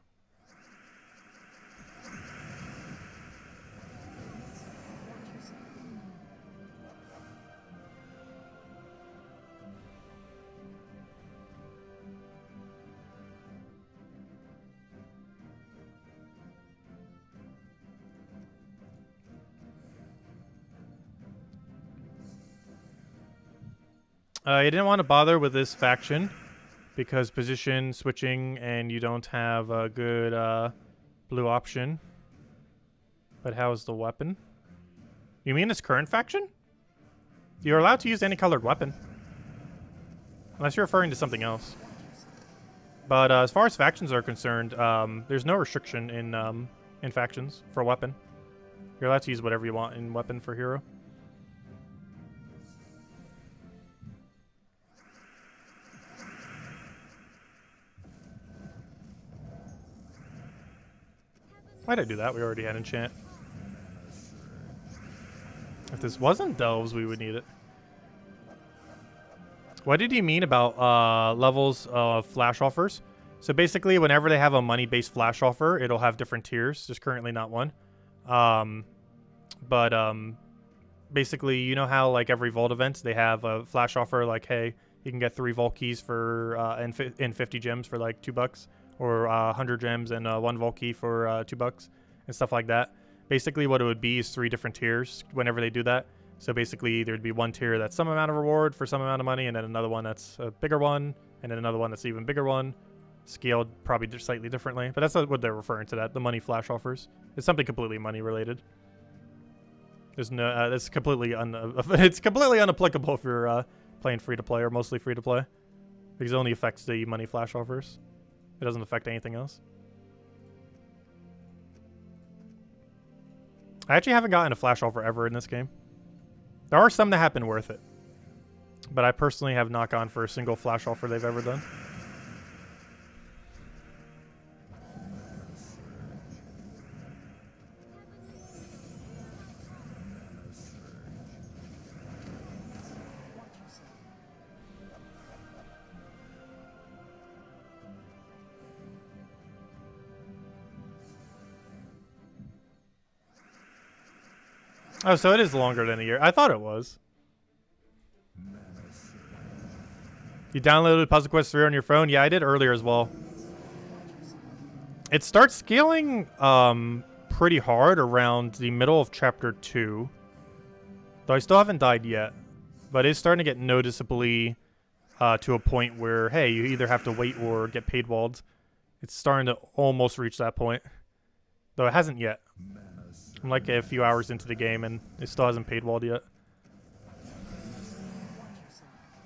You didn't want to bother with this faction because position switching and you don't have a good blue option. But how's the weapon? You mean this current faction? You're allowed to use any colored weapon. Unless you're referring to something else. But as far as factions are concerned, there's no restriction in factions for a weapon. You're allowed to use whatever you want in weapon for hero. Why'd I do that? We already had enchant. If this wasn't Delves, we would need it. What did you mean about levels of flash offers? So basically, whenever they have a money-based flash offer, it'll have different tiers. There's currently not one. Basically, you know how like every Vault event, they have a flash offer like, hey, you can get 3 Vault keys for and 50 gems for like $2. Or 100 gems and 1 Vault key for $2 and stuff like that. Basically, what it would be is 3 different tiers whenever they do that. So basically, there'd be one tier that's some amount of reward for some amount of money, and then another one that's a bigger one, and then another one that's even bigger one, scaled probably just slightly differently. But that's not what they're referring to. That the money flash offers. It's something completely money related. There's no. It's completely it's completely unapplicable if you're playing free to play or mostly free to play, because it only affects the money flash offers. It doesn't affect anything else. I actually haven't gotten a flash offer ever in this game. There are some that have been worth it. But I personally have not gone for a single flash offer they've ever done. Oh, so it is longer than a year. I thought it was. You downloaded Puzzle Quest 3 on your phone? Yeah, I did earlier as well. It starts scaling pretty hard around the middle of Chapter 2. Though I still haven't died yet. But it's starting to get noticeably to a point where, hey, you either have to wait or get paid walled. It's starting to almost reach that point. Though it hasn't yet. I'm like a few hours into the game and it still hasn't paid walled yet.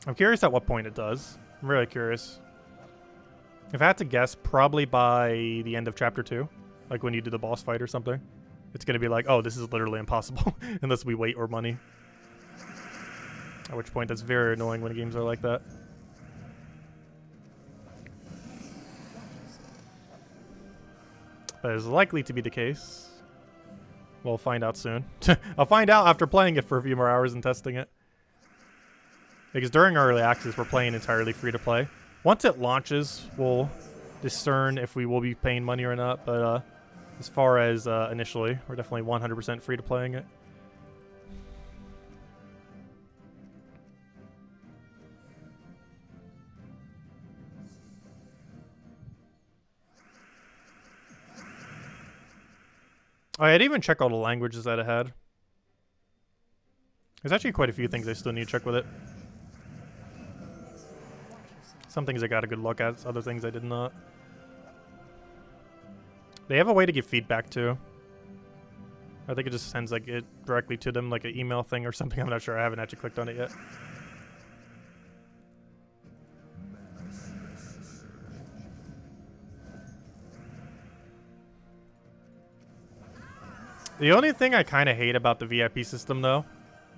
I'm curious at what point it does. I'm really curious. If I had to guess, probably by the end of Chapter 2. Like when you do the boss fight or something. It's going to be like, oh, this is literally impossible. Unless we wait or money. At which point, that's very annoying when games are like that. That is likely to be the case. We'll find out soon. I'll find out after playing it for a few more hours and testing it. Because during early access, we're playing entirely free to play. Once it launches, we'll discern if we will be paying money or not. But as far as initially, we're definitely 100% free to playing it. Oh, I didn't even check all the languages that it had. There's actually quite a few things I still need to check with it. Some things I got a good look at, other things I did not. They have a way to give feedback too. I think it just sends like it directly to them, like an email thing or something. I'm not sure. I haven't actually clicked on it yet. The only thing I kind of hate about the VIP system, though,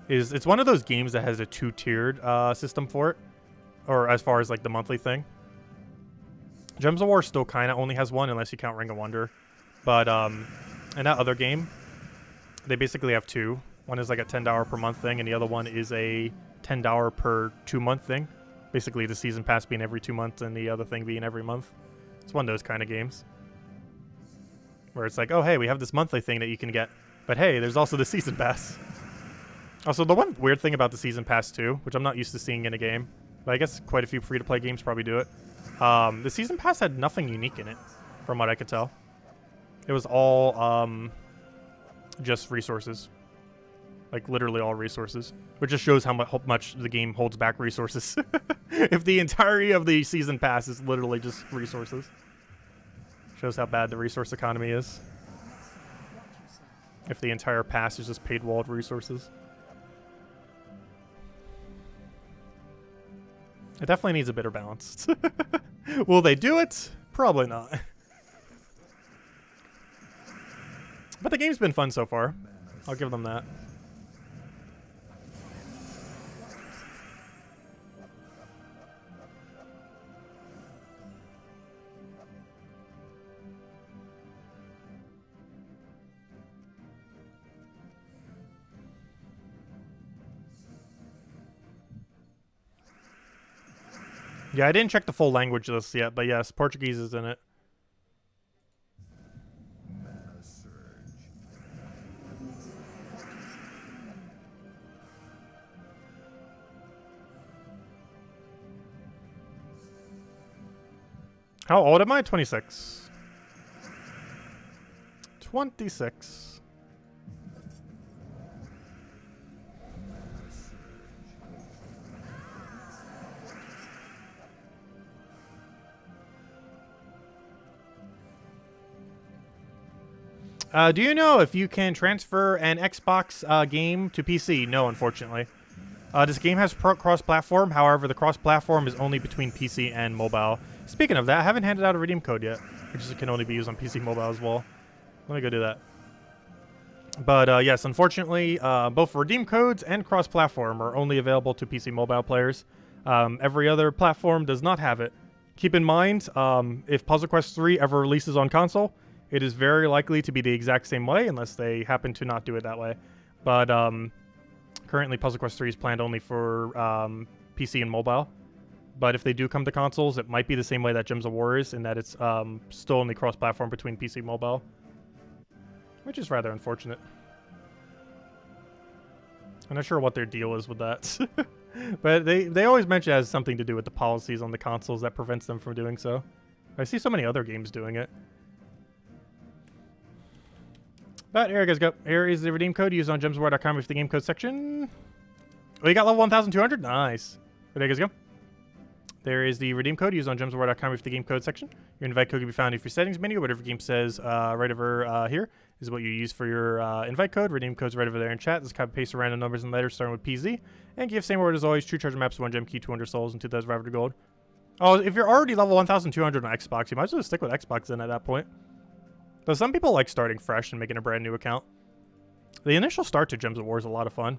is it's one of those games that has a two-tiered system for it, or as far as like the monthly thing. Gems of War still kind of only has one, unless you count Ring of Wonder. But in that other game, they basically have two. One is like a $10 per month thing, and the other one is a $10 per 2-month thing. Basically, the season pass being every 2 months, and the other thing being every month. It's one of those kind of games. Where it's like, oh, hey, we have this monthly thing that you can get. But hey, there's also the season pass. Also, the one weird thing about the season pass, too, which I'm not used to seeing in a game, but I guess quite a few free-to-play games probably do it. The season pass had nothing unique in it, from what I could tell. It was all just resources. Like, literally all resources. Which just shows how much the game holds back resources. If the entirety of the season pass is literally just resources. Shows how bad the resource economy is. If the entire pass is just paid walled resources. It definitely needs a better balance. Will they do it? Probably not. But the game's been fun so far. I'll give them that. Yeah, I didn't check the full language list yet, but yes, Portuguese is in it. How old am I? 26. 26. Do you know if you can transfer an Xbox game to PC? No, unfortunately. This game has cross-platform. However, the cross-platform is only between PC and mobile. Speaking of that, I haven't handed out a redeem code yet, which can only be used on PC mobile as well. Let me go do that. But yes, unfortunately, both redeem codes and cross-platform are only available to PC mobile players. Every other platform does not have it. Keep in mind, if Puzzle Quest 3 ever releases on console, it is very likely to be the exact same way, unless they happen to not do it that way. But currently, Puzzle Quest 3 is planned only for PC and mobile. But if they do come to consoles, it might be the same way that Gems of War is, in that it's still only cross-platform between PC and mobile. Which is rather unfortunate. I'm not sure what their deal is with that. But they always mention it has something to do with the policies on the consoles that prevents them from doing so. I see so many other games doing it. But here you guys go. Here is the redeem code used on gemsofwar.com with the game code section. Oh, you got level 1,200? Nice. There you guys go. There is the redeem code used on gemsofwar.com with the game code section. Your invite code can be found in your settings menu. Whatever game says right over here is what you use for your invite code. Redeem code's right over there in chat. Just copy paste the random numbers and letters starting with PZ. And give same word as always. True treasure maps, 1 gem key, 200 souls, and 2,500 gold. Oh, if you're already level 1,200 on Xbox, you might as well stick with Xbox then at that point. Though some people like starting fresh and making a brand new account. The initial start to Gems of War is a lot of fun.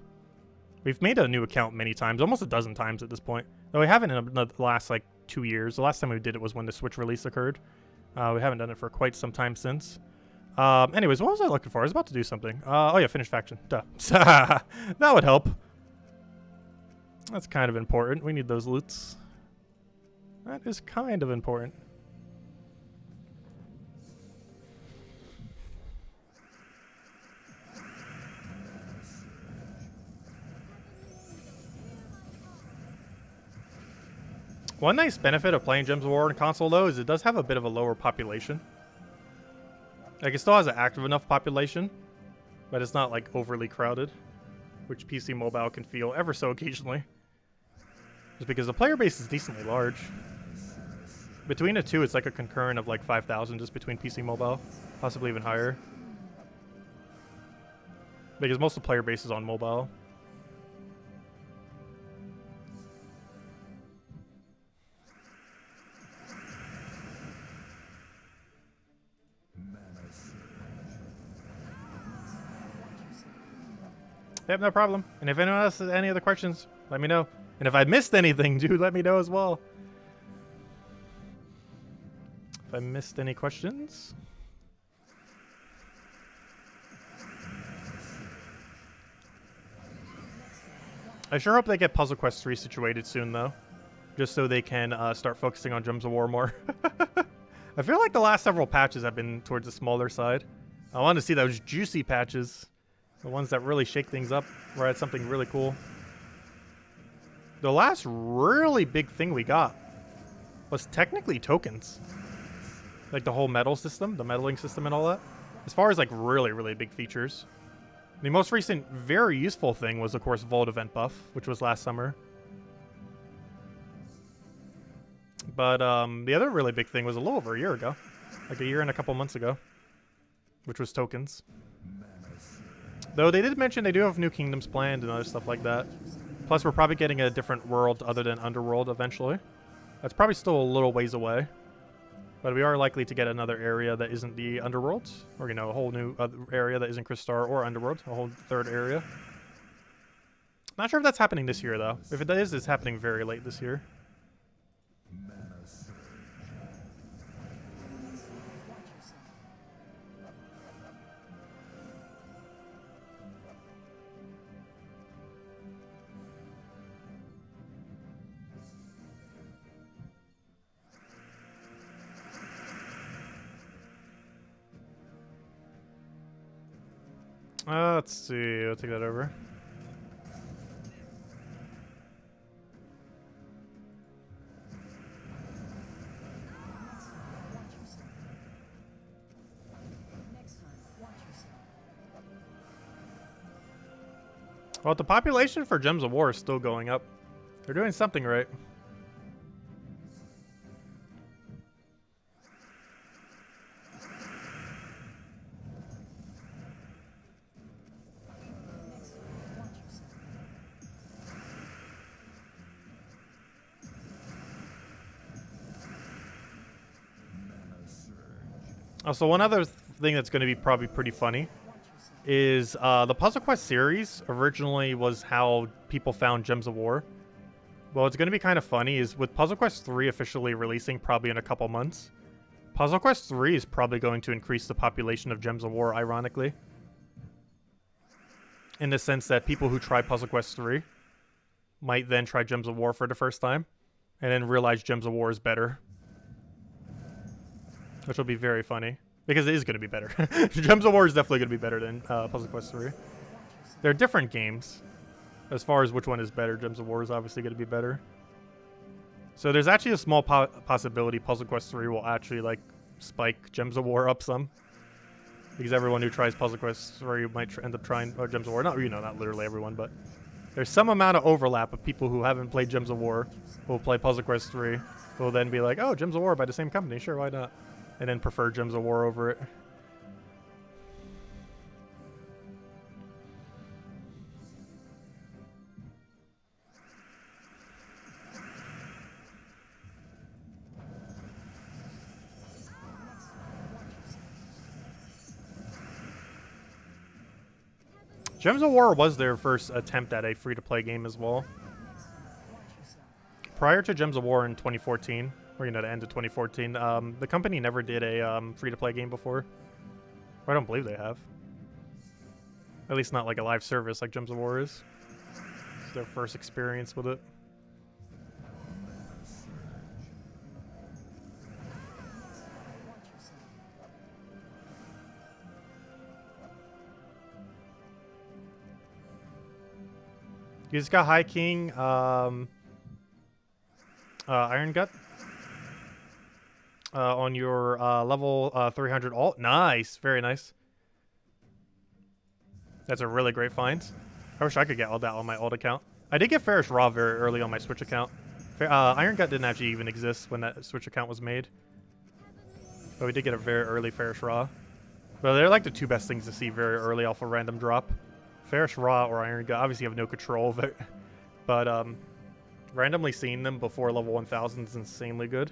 We've made a new account many times, almost a dozen times at this point. Though we haven't in the last like 2 years. The last time we did it was when the Switch release occurred. We haven't done it for quite some time since. Anyways, what was I looking for? I was about to do something. Oh yeah, finish faction. Duh. That would help. That's kind of important. We need those loots. That is kind of important. One nice benefit of playing Gems of War on console, though, is it does have a bit of a lower population. Like, it still has an active enough population, but it's not, like, overly crowded, which PC Mobile can feel ever so occasionally. Just because the player base is decently large. Between the two, it's like a concurrent of, like, 5,000 just between PC Mobile, possibly even higher. Because most of the player base is on mobile. Yep, no problem. And if anyone else has any other questions, let me know. And if I missed anything, do let me know as well. If I missed any questions. I sure hope they get Puzzle Quest 3 situated soon, though. Just so they can start focusing on Gems of War more. I feel like the last several patches have been towards the smaller side. I want to see those juicy patches. The ones that really shake things up, where it's something really cool. The last really big thing we got was technically tokens. Like the whole medal system, the medaling system and all that. As far as like really, really big features. The most recent very useful thing was, of course, Vault event buff, which was last summer. But the other really big thing was a little over a year ago. Like a year and a couple months ago. Which was tokens. Though they did mention they do have new kingdoms planned and other stuff like that. Plus, we're probably getting a different world other than Underworld eventually. That's probably still a little ways away. But we are likely to get another area that isn't the Underworld. Or, you know, a whole new area that isn't Crystar or Underworld. A whole third area. Not sure if that's happening this year, though. If it is, it's happening very late this year. Let's see. I'll take that over. Well, the population for Gems of War is still going up. They're doing something right. Also, one other thing that's going to be probably pretty funny is the Puzzle Quest series originally was how people found Gems of War. Well, it's going to be kind of funny is with Puzzle Quest 3 officially releasing probably in a couple months, Puzzle Quest 3 is probably going to increase the population of Gems of War, ironically. In the sense that people who try Puzzle Quest 3 might then try Gems of War for the first time, and then realize Gems of War is better. Which will be very funny. Because it is going to be better. Gems of War is definitely going to be better than Puzzle Quest 3. They're different games. As far as which one is better, Gems of War is obviously going to be better. So there's actually a small possibility Puzzle Quest 3 will actually, like, spike Gems of War up some. Because everyone who tries Puzzle Quest 3 might end up trying Gems of War. Not, you know, not literally everyone, but there's some amount of overlap of people who haven't played Gems of War who will play Puzzle Quest 3. Who will then be like, oh, Gems of War by the same company. Sure, why not? And then prefer Gems of War over it. Gems of War was their first attempt at a free-to-play game as well. Prior to Gems of War in 2014, or, you know, the end of 2014, the company never did a free-to-play game before. Or I don't believe they have. At least not like a live service like Gems of War is. It's their first experience with it. You just got High King, Iron Gut on your level 300 alt. Nice, very nice. That's a really great find. I wish I could get all that on my alt account. I did get Ferrous Raw very early on my Switch account. Iron Gut didn't actually even exist when that Switch account was made. But we did get a very early Ferrous Raw. But they're like the two best things to see very early off a random drop. Ferris Raw or Iron Gut, obviously you have no control of it. But randomly seeing them before level 1000 is insanely good.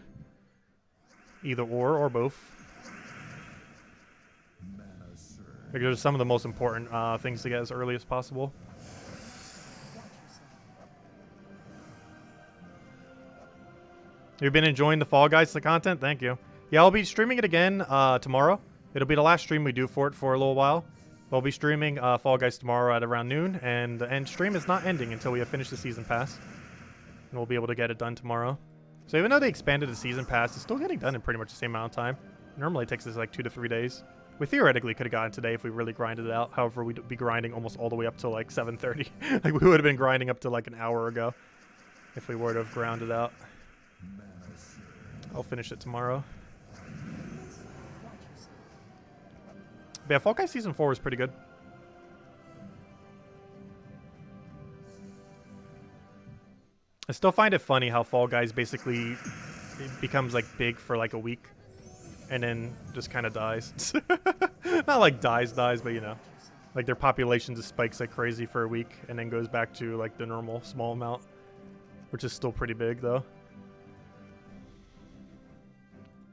Either or both. Because they're some of the most important things to get as early as possible. You've been enjoying the Fall Guys content? Thank you. Yeah, I'll be streaming it again tomorrow. It'll be the last stream we do for it for a little while. I'll be streaming Fall Guys tomorrow at around noon, and the end stream is not ending until we have finished the Season Pass. And we'll be able to get it done tomorrow. So even though they expanded the Season Pass, it's still getting done in pretty much the same amount of time. Normally it takes us like 2 to 3 days. We theoretically could have gotten today if we really grinded it out. However, we'd be grinding almost all the way up to like 7:30. Like we would have been grinding up to like an hour ago if we were to have grounded out. I'll finish it tomorrow. But yeah, Fall Guys Season 4 was pretty good. I still find it funny how Fall Guys basically becomes like big for like a week and then just kind of dies. Not like dies, but you know, like their population just spikes like crazy for a week and then goes back to like the normal small amount, which is still pretty big though.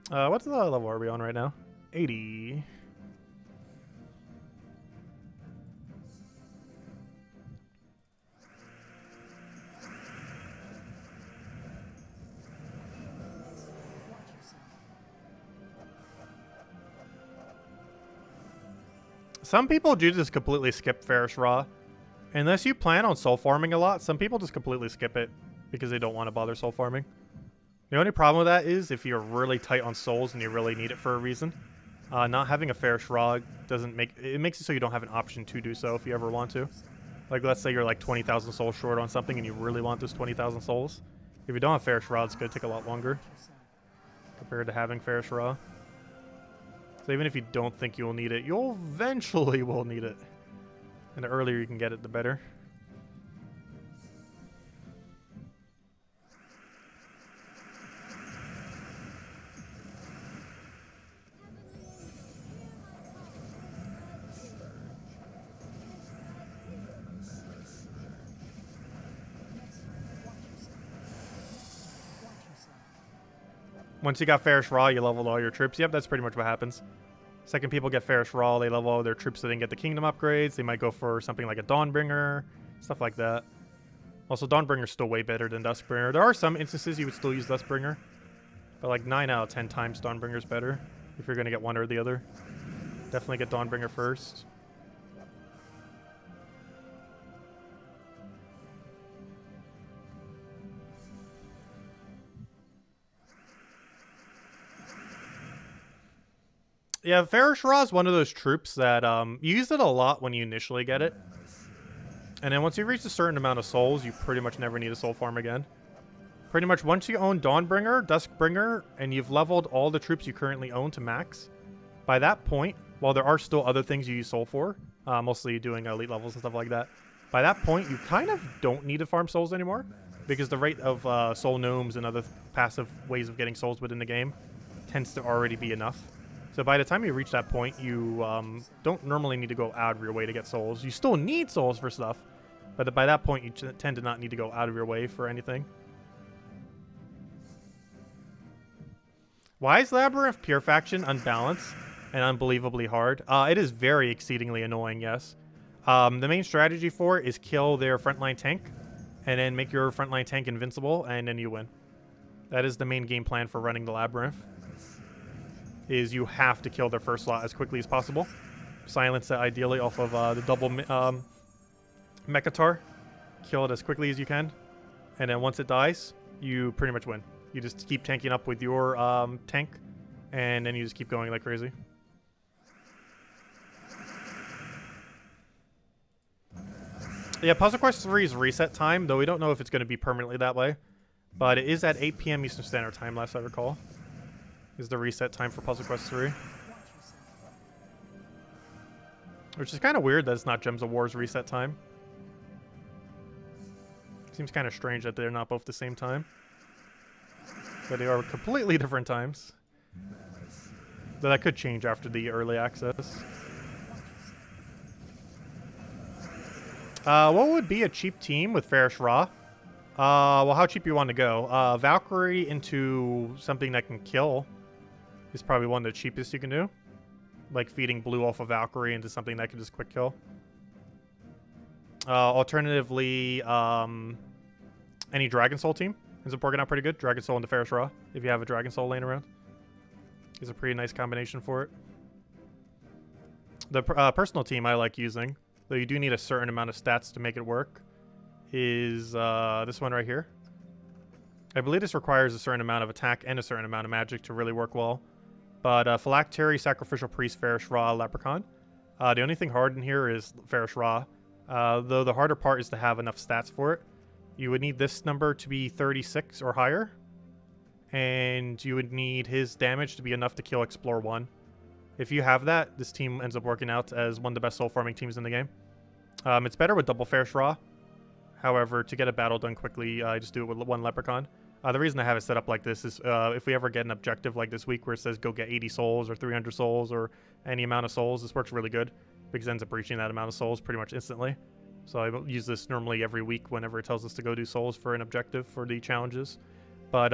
What's the level are we on right now? 80. Some people do just completely skip Ferris Raw. Unless you plan on soul farming a lot, some people just completely skip it because they don't want to bother soul farming. The only problem with that is if you're really tight on souls and you really need it for a reason. Not having a Ferris Raw doesn't make it makes it so you don't have an option to do so if you ever want to. Like let's say you're like 20,000 souls short on something and you really want those 20,000 souls. If you don't have Ferris Raw, it's going to take a lot longer compared to having Ferris Raw. So even if you don't think you'll need it, you'll eventually will need it. And the earlier you can get it, the better. Once you got Ferris Raw, you leveled all your troops. Yep, that's pretty much what happens. Second people get Ferris Raw, they level all their troops so they can get the kingdom upgrades. They might go for something like a Dawnbringer, stuff like that. Also, Dawnbringer's still way better than Duskbringer. There are some instances you would still use Duskbringer, but like 9 out of 10 times Dawnbringer's better if you're going to get one or the other. Definitely get Dawnbringer first. Yeah, Ferris Raw is one of those troops that you use it a lot when you initially get it. And then once you reach a certain amount of souls, you pretty much never need a soul farm again. Pretty much once you own Dawnbringer, Duskbringer, and you've leveled all the troops you currently own to max, by that point, while there are still other things you use soul for, mostly doing elite levels and stuff like that, by that point, you kind of don't need to farm souls anymore, because the rate of soul gnomes and other passive ways of getting souls within the game tends to already be enough. So by the time you reach that point, you don't normally need to go out of your way to get souls. You still need souls for stuff, but by that point, you tend to not need to go out of your way for anything. Why is Labyrinth Pure Faction unbalanced and unbelievably hard? It is very exceedingly annoying, yes. The main strategy for it is kill their frontline tank, and then make your frontline tank invincible, and then you win. That is the main game plan for running the Labyrinth. Is you have to kill their first slot as quickly as possible. Silence it ideally off of the double Mekatar. Kill it as quickly as you can. And then once it dies, you pretty much win. You just keep tanking up with your tank, and then you just keep going like crazy. Yeah, Puzzle Quest 3's reset time, though we don't know if it's going to be permanently that way. But it is at 8 PM Eastern Standard Time, last I recall. Is the reset time for Puzzle Quest 3. Which is kind of weird that it's not Gems of War's reset time. Seems kind of strange that they're not both the same time. But they are completely different times. Though that could change after the early access. What would be a cheap team with Farish Ra? Well, how cheap you want to go? Valkyrie into something that can kill is probably one of the cheapest you can do. Like feeding blue off of Valkyrie into something that can just quick kill. Alternatively, any Dragon Soul team ends up working out pretty good. Dragon Soul into Farish Ra, if you have a Dragon Soul laying around. Is a pretty nice combination for it. The personal team I like using, though you do need a certain amount of stats to make it work, is this one right here. I believe this requires a certain amount of attack and a certain amount of magic to really work well. But Phylactery, Sacrificial Priest, Farish Ra, Leprechaun. The only thing hard in here is Farish Ra. Though the harder part is to have enough stats for it. You would need this number to be 36 or higher. And you would need his damage to be enough to kill Explore 1. If you have that, this team ends up working out as one of the best soul farming teams in the game. It's better with double Farish Ra. However, to get a battle done quickly, I just do it with one Leprechaun. The reason I have it set up like this is if we ever get an objective like this week where it says go get 80 souls or 300 souls or any amount of souls, this works really good because it ends up reaching that amount of souls pretty much instantly. So I use this normally every week whenever it tells us to go do souls for an objective for the challenges. But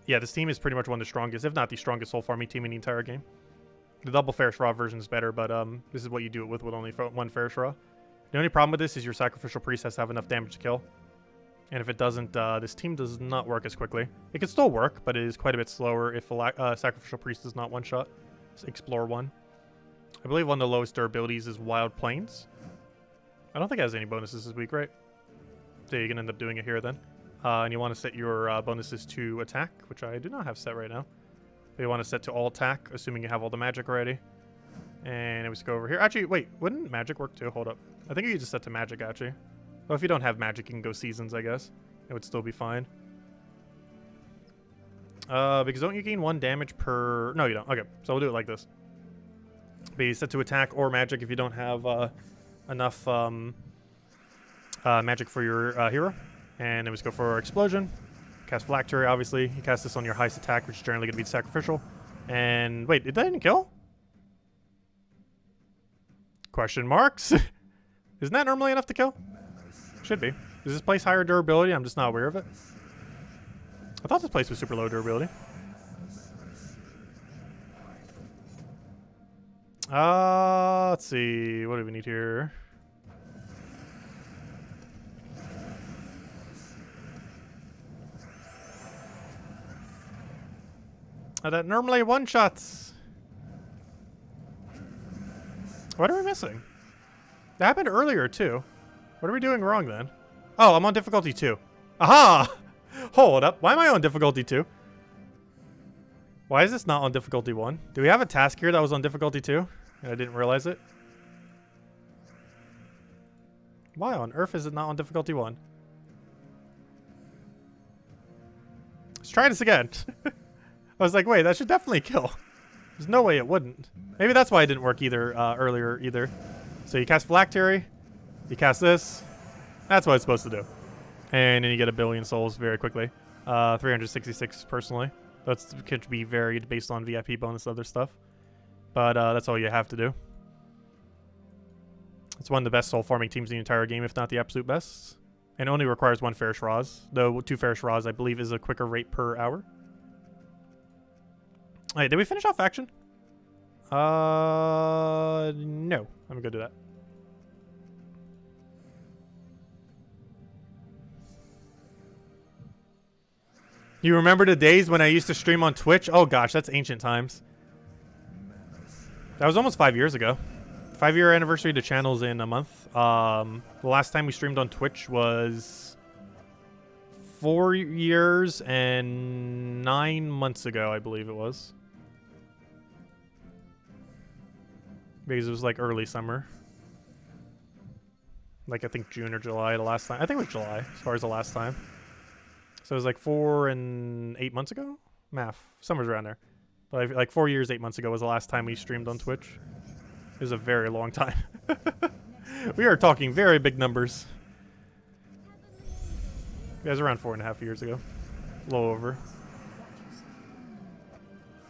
yeah, this team is pretty much one of the strongest, if not the strongest soul farming team in the entire game. The double Farish Ra version is better, but this is what you do it with only one Farish Ra. The only problem with this is your Sacrificial Priest has to have enough damage to kill. And if it doesn't, this team does not work as quickly. It can still work, but it is quite a bit slower if Sacrificial Priest does not one-shot. Explore 1. I believe one of the lowest durabilities is Wild Plains. I don't think it has any bonuses this week, right? So you can end up doing it here then. And you want to set your bonuses to attack, which I do not have set right now. But you want to set to all attack, assuming you have all the magic already. And we just go over here. Actually, wait, wouldn't magic work too? Hold up. I think you just set to magic, actually. Well, if you don't have magic, you can go seasons, I guess. It would still be fine. Because don't you gain 1 damage per... No, you don't. Okay, so we'll do it like this. Be set to attack or magic if you don't have enough magic for your hero. And then we just go for Explosion. Cast Phylactery, obviously. You cast this on your highest attack, which is generally going to be Sacrificial. And wait, did that didn't kill? Question marks? Isn't that normally enough to kill? Should be. Does this place higher durability? I'm just not aware of it. I thought this place was super low durability. Let's see. What do we need here? That normally one-shots. What are we missing? That happened earlier, too. What are we doing wrong, then? Oh, I'm on difficulty 2. Aha! Hold up. Why am I on difficulty 2? Why is this not on difficulty 1? Do we have a task here that was on difficulty 2? And I didn't realize it? Why on earth is it not on difficulty 1? Let's try this again. I was like, wait, that should definitely kill. There's no way it wouldn't. Maybe that's why it didn't work either earlier either. So you cast Phylactery. You cast this. That's what it's supposed to do. And then you get 1 billion souls very quickly. 366 personally. That could be varied based on VIP bonus and other stuff. But that's all you have to do. It's one of the best soul farming teams in the entire game, if not the absolute best. And only requires 1 Farish Raz. Though 2 Farish Raz, I believe, is a quicker rate per hour. Wait, did we finish off faction? No. I'm gonna do that. You remember the days when I used to stream on Twitch? Oh gosh, that's ancient times. That was almost 5 years ago. 5-year anniversary to channels in a month. The last time we streamed on Twitch was 4 years and 9 months ago, I believe it was. Because it was like early summer. Like I think June or July the last time. I think it was July as far as the last time. So it was like 4 and 8 months ago? Math. Somewhere around there. But like 4 years, 8 months ago was the last time we streamed on Twitch. It was a very long time. We are talking very big numbers. Yeah, it was around 4.5 years ago. A little over.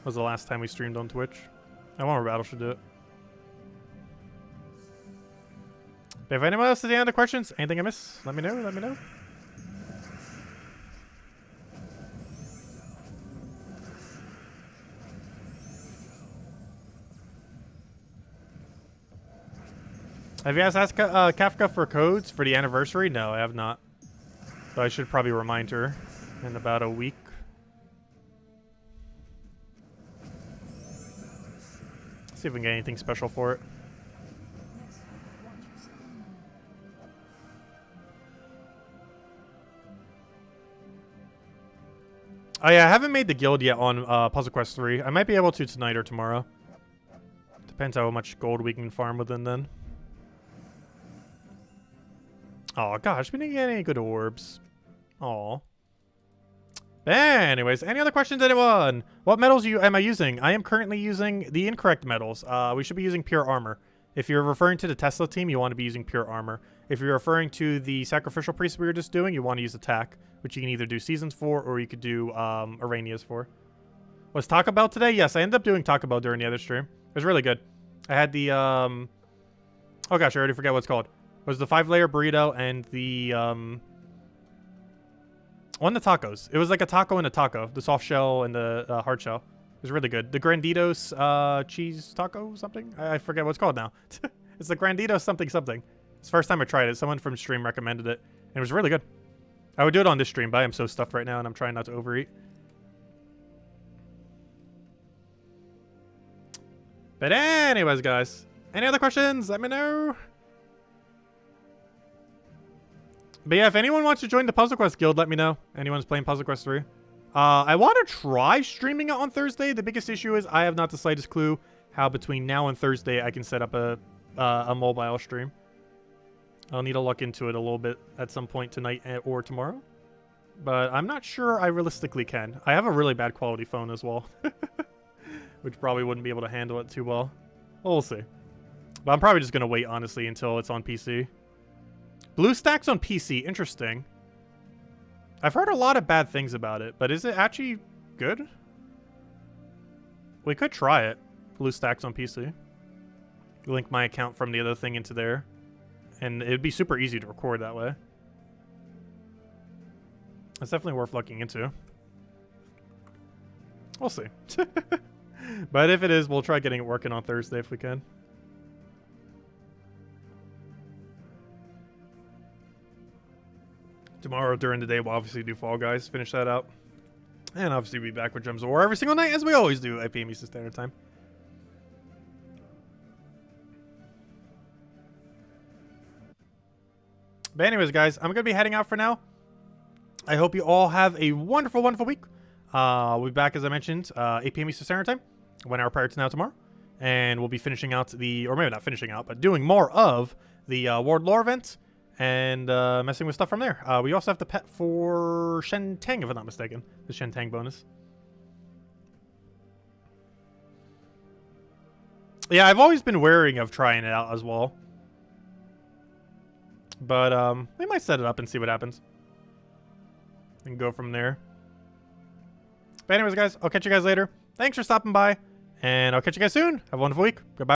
Was the last time we streamed on Twitch. I want our battle should do it. If anyone else has any other questions, anything I missed, let me know. Let me know. Have you guys asked Kafka for codes for the anniversary? No, I have not. So I should probably remind her in about a week. See if we can get anything special for it. Oh yeah, I haven't made the guild yet on Puzzle Quest 3. I might be able to tonight or tomorrow. Depends how much gold we can farm within then. Oh gosh, we didn't get any good orbs. Aw. Anyways, any other questions, anyone? What metals am I using? I am currently using the incorrect metals. We should be using pure armor. If you're referring to the Tesla team, you want to be using pure armor. If you're referring to the sacrificial priest we were just doing, you want to use attack, which you can either do seasons for or you could do Aranias for. Was Taco Bell today? Yes, I ended up doing Taco Bell during the other stream. It was really good. I had the oh gosh, I already forget what it's called. It was the 5-layer burrito and the one of the tacos. It was like a taco and a taco, the soft shell and the hard shell. It was really good. The Granditos cheese taco something. I forget what it's called now. It's the Granditos something something. It's the first time I tried it. Someone from stream recommended it, and it was really good. I would do it on this stream, but I am so stuffed right now, and I'm trying not to overeat. But anyways, guys, any other questions? Let me know. But yeah, if anyone wants to join the Puzzle Quest guild, let me know. Anyone's playing Puzzle Quest 3. I want to try streaming it on Thursday. The biggest issue is I have not the slightest clue how between now and Thursday I can set up a mobile stream. I'll need to look into it a little bit at some point tonight or tomorrow. But I'm not sure I realistically can. I have a really bad quality phone as well. Which probably wouldn't be able to handle it too well. We'll see. But I'm probably just going to wait, honestly, until it's on PC. BlueStacks on PC. Interesting. I've heard a lot of bad things about it, but is it actually good? We could try it. BlueStacks on PC. Link my account from the other thing into there. And it'd be super easy to record that way. It's definitely worth looking into. We'll see. But if it is, we'll try getting it working on Thursday if we can. Tomorrow during the day, we'll obviously do Fall Guys, finish that out. And obviously be back with Gems of War every single night, as we always do at PM Eastern Standard Time. But anyways, guys, I'm going to be heading out for now. I hope you all have a wonderful, wonderful week. We'll be back, as I mentioned, 8 p.m. Eastern Standard Time, 1 hour prior to now tomorrow. And we'll be finishing out the, or maybe not finishing out, but doing more of the World Lore event and messing with stuff from there. We also have the pet for Shentang, if I'm not mistaken. The Shentang bonus. Yeah, I've always been wary of trying it out as well. But we might set it up and see what happens. And go from there. But anyways, guys, I'll catch you guys later. Thanks for stopping by. And I'll catch you guys soon. Have a wonderful week. Goodbye.